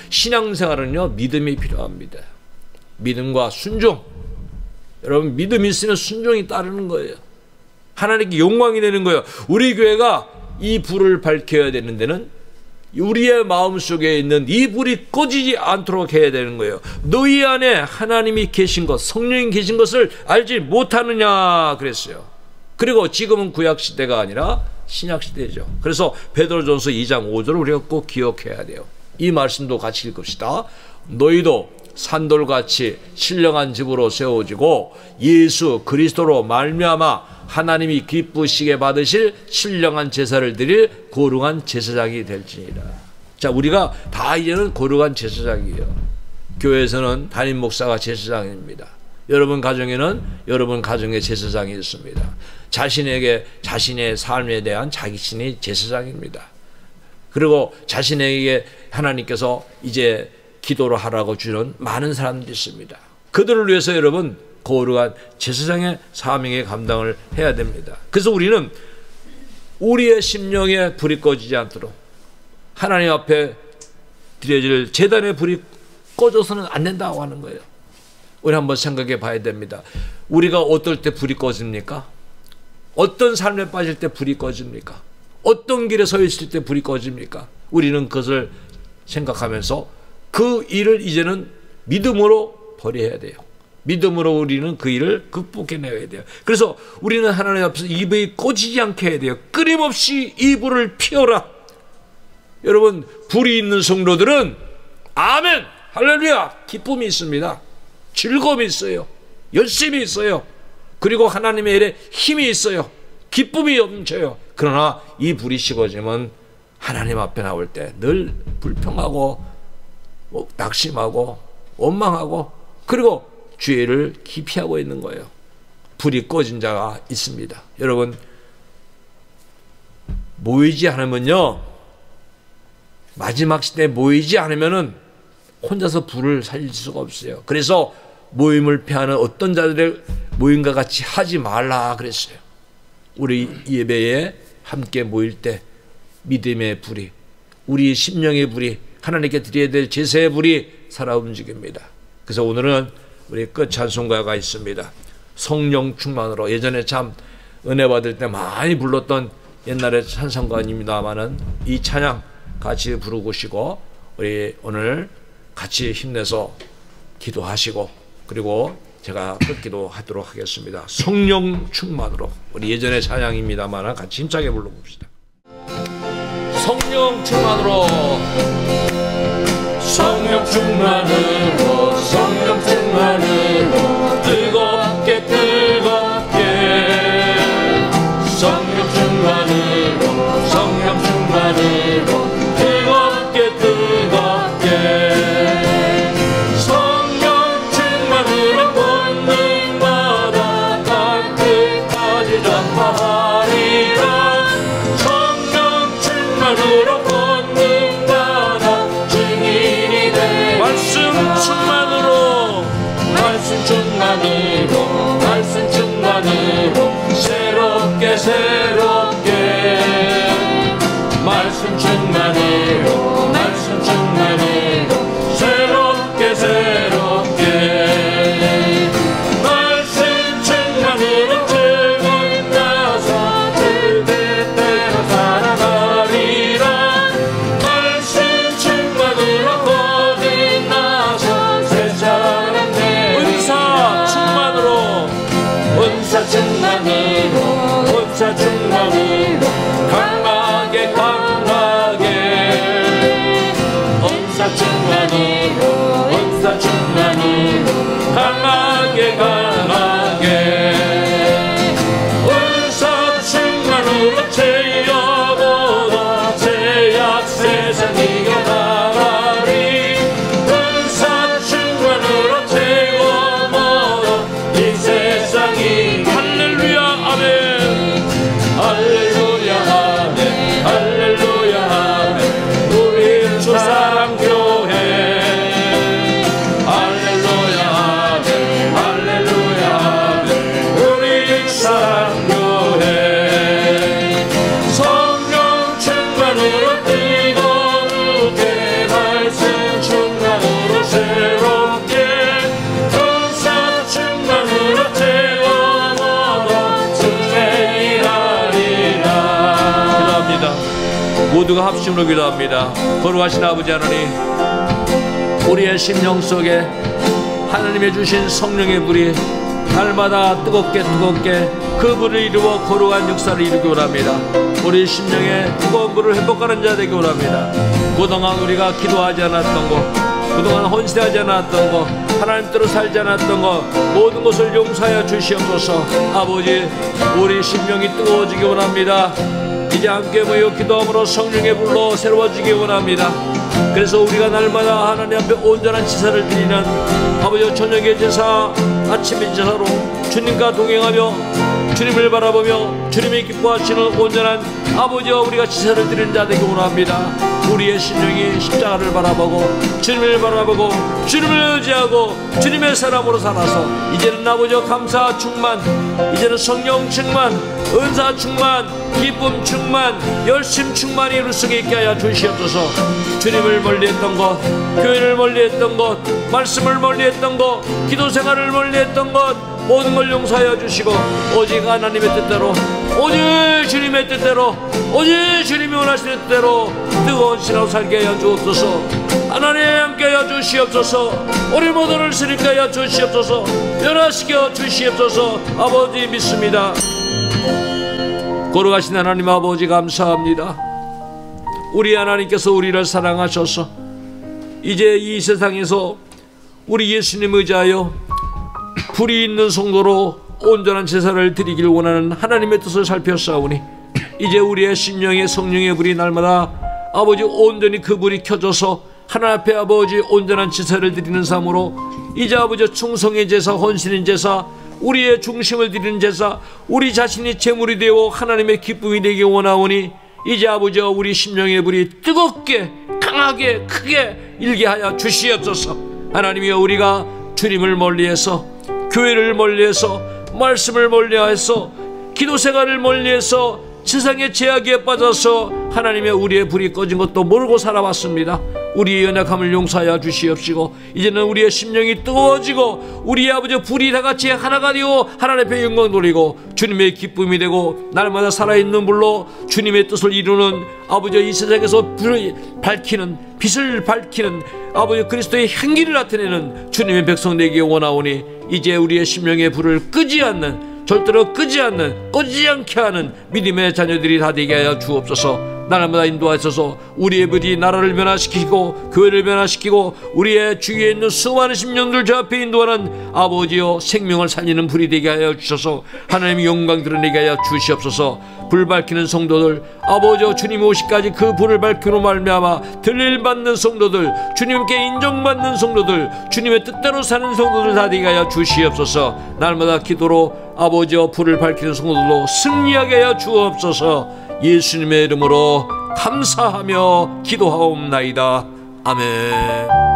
신앙생활은요, 믿음이 필요합니다. 믿음과 순종. 여러분, 믿음이 있으면 순종이 따르는 거예요. 하나님께 영광이 되는 거예요. 우리 교회가 이 불을 밝혀야 되는 데는 우리의 마음속에 있는 이 불이 꺼지지 않도록 해야 되는 거예요. 너희 안에 하나님이 계신 것, 성령이 계신 것을 알지 못하느냐 그랬어요. 그리고 지금은 구약시대가 아니라 신약시대죠. 그래서 베드로전서 2장 5절을 우리가 꼭 기억해야 돼요. 이 말씀도 같이 읽읍시다. 너희도 산돌같이 신령한 집으로 세워지고 예수 그리스도로 말미암아 하나님이 기쁘시게 받으실 신령한 제사를 드릴 거룩한 제사장이 될지니라. 자, 우리가 다 이제는 거룩한 제사장이에요. 교회에서는 담임 목사가 제사장입니다. 여러분 가정에는 여러분 가정의 제사장이 있습니다. 자신에게 자신의 삶에 대한 자기신이 제사장입니다. 그리고 자신에게 하나님께서 이제 기도를 하라고 주는 많은 사람들이 있습니다. 그들을 위해서 여러분 거룩한 제사장의 사명의 감당을 해야 됩니다. 그래서 우리는 우리의 심령에 불이 꺼지지 않도록 하나님 앞에 드려질 제단의 불이 꺼져서는 안 된다고 하는 거예요. 우리 한번 생각해 봐야 됩니다. 우리가 어떨 때 불이 꺼집니까? 어떤 삶에 빠질 때 불이 꺼집니까? 어떤 길에 서 있을 때 불이 꺼집니까? 우리는 그것을 생각하면서 그 일을 이제는 믿음으로 벌여야 돼요. 믿음으로 우리는 그 일을 극복해내야 돼요. 그래서 우리는 하나님 앞에서 이 불이 꺼지지 않게 해야 돼요. 끊임없이 이 불을 피워라. 여러분, 불이 있는 성도들은 아멘, 할렐루야, 기쁨이 있습니다. 즐거움이 있어요. 열심이 있어요. 그리고 하나님의 일에 힘이 있어요. 기쁨이 넘쳐요. 그러나 이 불이 식어지면 하나님 앞에 나올 때 늘 불평하고 낙심하고 원망하고 그리고 죄를 기피하고 있는 거예요. 불이 꺼진 자가 있습니다. 여러분, 모이지 않으면요, 마지막 시대에 모이지 않으면은 혼자서 불을 살릴 수가 없어요. 그래서 모임을 피하는 어떤 자들의 모임과 같이 하지 말라 그랬어요. 우리 예배에 함께 모일 때 믿음의 불이, 우리 심령의 불이, 하나님께 드려야 될 제사의 불이 살아 움직입니다. 그래서 오늘은 우리 끝 찬송가가 있습니다. 성령 충만으로. 예전에 참 은혜 받을 때 많이 불렀던 옛날의 찬송가입니다마는 이 찬양 같이 부르시고 우리 오늘 같이 힘내서 기도하시고 그리고 제가 끝기도 하도록 하겠습니다. 성령 충만으로. 우리 예전의 찬양입니다만 같이 힘차게 불러봅시다. 성령 충만으로. 성령 충만으로 성령 충만으로 뜨겁게 뜨겁게 성령 충만으로 성령 충만으로 뜨겁게 뜨겁게 성령 충만으로 본능마다 땅끝까지 전파하리라 성령 충만으로 말씀 충만으로 새롭게 말씀 충만으로 새롭게 말씀 충만으로 즐거운 나서 그때때로 살아가리라 말씀 충만으로 거듭 나서 새 사람 되 은사 충만으로 강하게 은사 충만으로 강하게 은사 충만으로 죄악보다 죄악 세상 이겨나가리 은사 충만으로 죄고보다 이 세상이 할렐루야 아멘 할렐루야 아멘 할렐루야 아멘 우리 주사랑교회 할렐루야 아멘 할렐루야 아멘 우리 주사랑교회 성령 충만으로 뜨겁게 말씀 충만으로 새롭게 은사 충만으로 채워넣어 승리하리라. 기도합니다. 모두가 합심으로 기도합니다. 거룩하신 아버지 하나님, 우리의 심령 속에 하나님의 주신 성령의 불이 날마다 뜨겁게 그 불을 이루어 거룩한 역사를 이루기 원합니다. 우리 심령의 뜨거운 불을 회복하는 자 되기 원합니다. 그동안 우리가 기도하지 않았던 것, 그동안 헌신하지 않았던 것, 하나님 뜻대로 살지 않았던 것, 모든 것을 용서하여 주시옵소서. 아버지, 우리 심령이 뜨거워지기 원합니다. 이제 함께 모여 기도함으로 성령의 불로 새로워지기 원합니다. 그래서 우리가 날마다 하나님 앞에 온전한 제사를 드리는 아버지 저녁의 제사, 아침의 제사로 주님과 동행하며 주님을 바라보며 주님이 기뻐하시는 온전한 아버지와 우리가 제사를 드리는 자 되기 원합니다. 우리의 심령이 십자가를 바라보고 주님을 바라보고 주님을 의지하고 주님의 사람으로 살아서 이제는 아버지와 감사 충만, 이제는 성령 충만, 은사 충만, 기쁨 충만, 열심 충만이 이룰 수 있게 하여 주시옵소서. 주님을 멀리했던 것, 교회를 멀리했던 것, 말씀을 멀리했던 것, 기도 생활을 멀리했던 것, 모든 걸 용서하여 주시고 오직 하나님의 뜻대로, 오직 주님의 뜻대로, 오직 주님이 원하시는 뜻대로 뜨거운 신앙으로 살게 하여 주옵소서. 하나님 함께 하여 주시옵소서. 우리 모두를 스립게 하여 주시옵소서. 변화시켜 주시옵소서. 아버지 믿습니다. 거룩하신 하나님 아버지 감사합니다. 우리 하나님께서 우리를 사랑하셔서 이제 이 세상에서 우리 예수님 의지하여 불이 있는 성도로 온전한 제사를 드리길 원하는 하나님의 뜻을 살펴싸우니 이제 우리의 심령의 성령의 불이 날마다 아버지 온전히 그 불이 켜져서 하나님 앞에 아버지 온전한 제사를 드리는 삶으로 이제 아버지 충성의 제사, 헌신의 제사, 우리의 중심을 드리는 제사, 우리 자신이 제물이 되어 하나님의 기쁨이 되기 원하오니 이제 아버지와 우리 심령의 불이 뜨겁게 강하게 크게 일게 하여 주시옵소서. 하나님이여, 우리가 주님을 멀리해서 교회를 멀리해서 말씀을 멀리해서 기도 생활을 멀리해서 세상의 제약에 빠져서 하나님의 우리의 불이 꺼진 것도 모르고 살아왔습니다. 우리의 연약함을 용서하여 주시옵시고 이제는 우리의 심령이 뜨거워지고 우리의 아버지 불이 다같이 하나가 되어 하나님 앞에 영광 돌리고 주님의 기쁨이 되고 날마다 살아있는 불로 주님의 뜻을 이루는 아버지 이 세상에서 불을 밝히는, 빛을 밝히는 아버지 그리스도의 향기를 나타내는 주님의 백성 되기 원하오니 이제 우리의 심령의 불을 끄지 않는, 절대로 끄지 않는, 꺼지지 않게 하는 믿음의 자녀들이 다 되게 하여 주옵소서. 날마다 인도하셔서 우리의 불이 나라를 변화시키고 교회를 변화시키고 우리의 주위에 있는 수많은 심령들 저 앞에 인도하는 아버지여 생명을 살리는 불이 되게 하여 주셔서 하나님의 영광 드러내게 하여 주시옵소서. 불 밝히는 성도들, 아버지여 주님 오시까지 그 불을 밝히로 말미암아 들릴받는 성도들, 주님께 인정받는 성도들, 주님의 뜻대로 사는 성도들 다 되게 하여 주시옵소서. 날마다 기도로 아버지여 불을 밝히는 성도들로 승리하게 하여 주옵소서. 예수님의 이름으로 감사하며 기도하옵나이다. 아멘.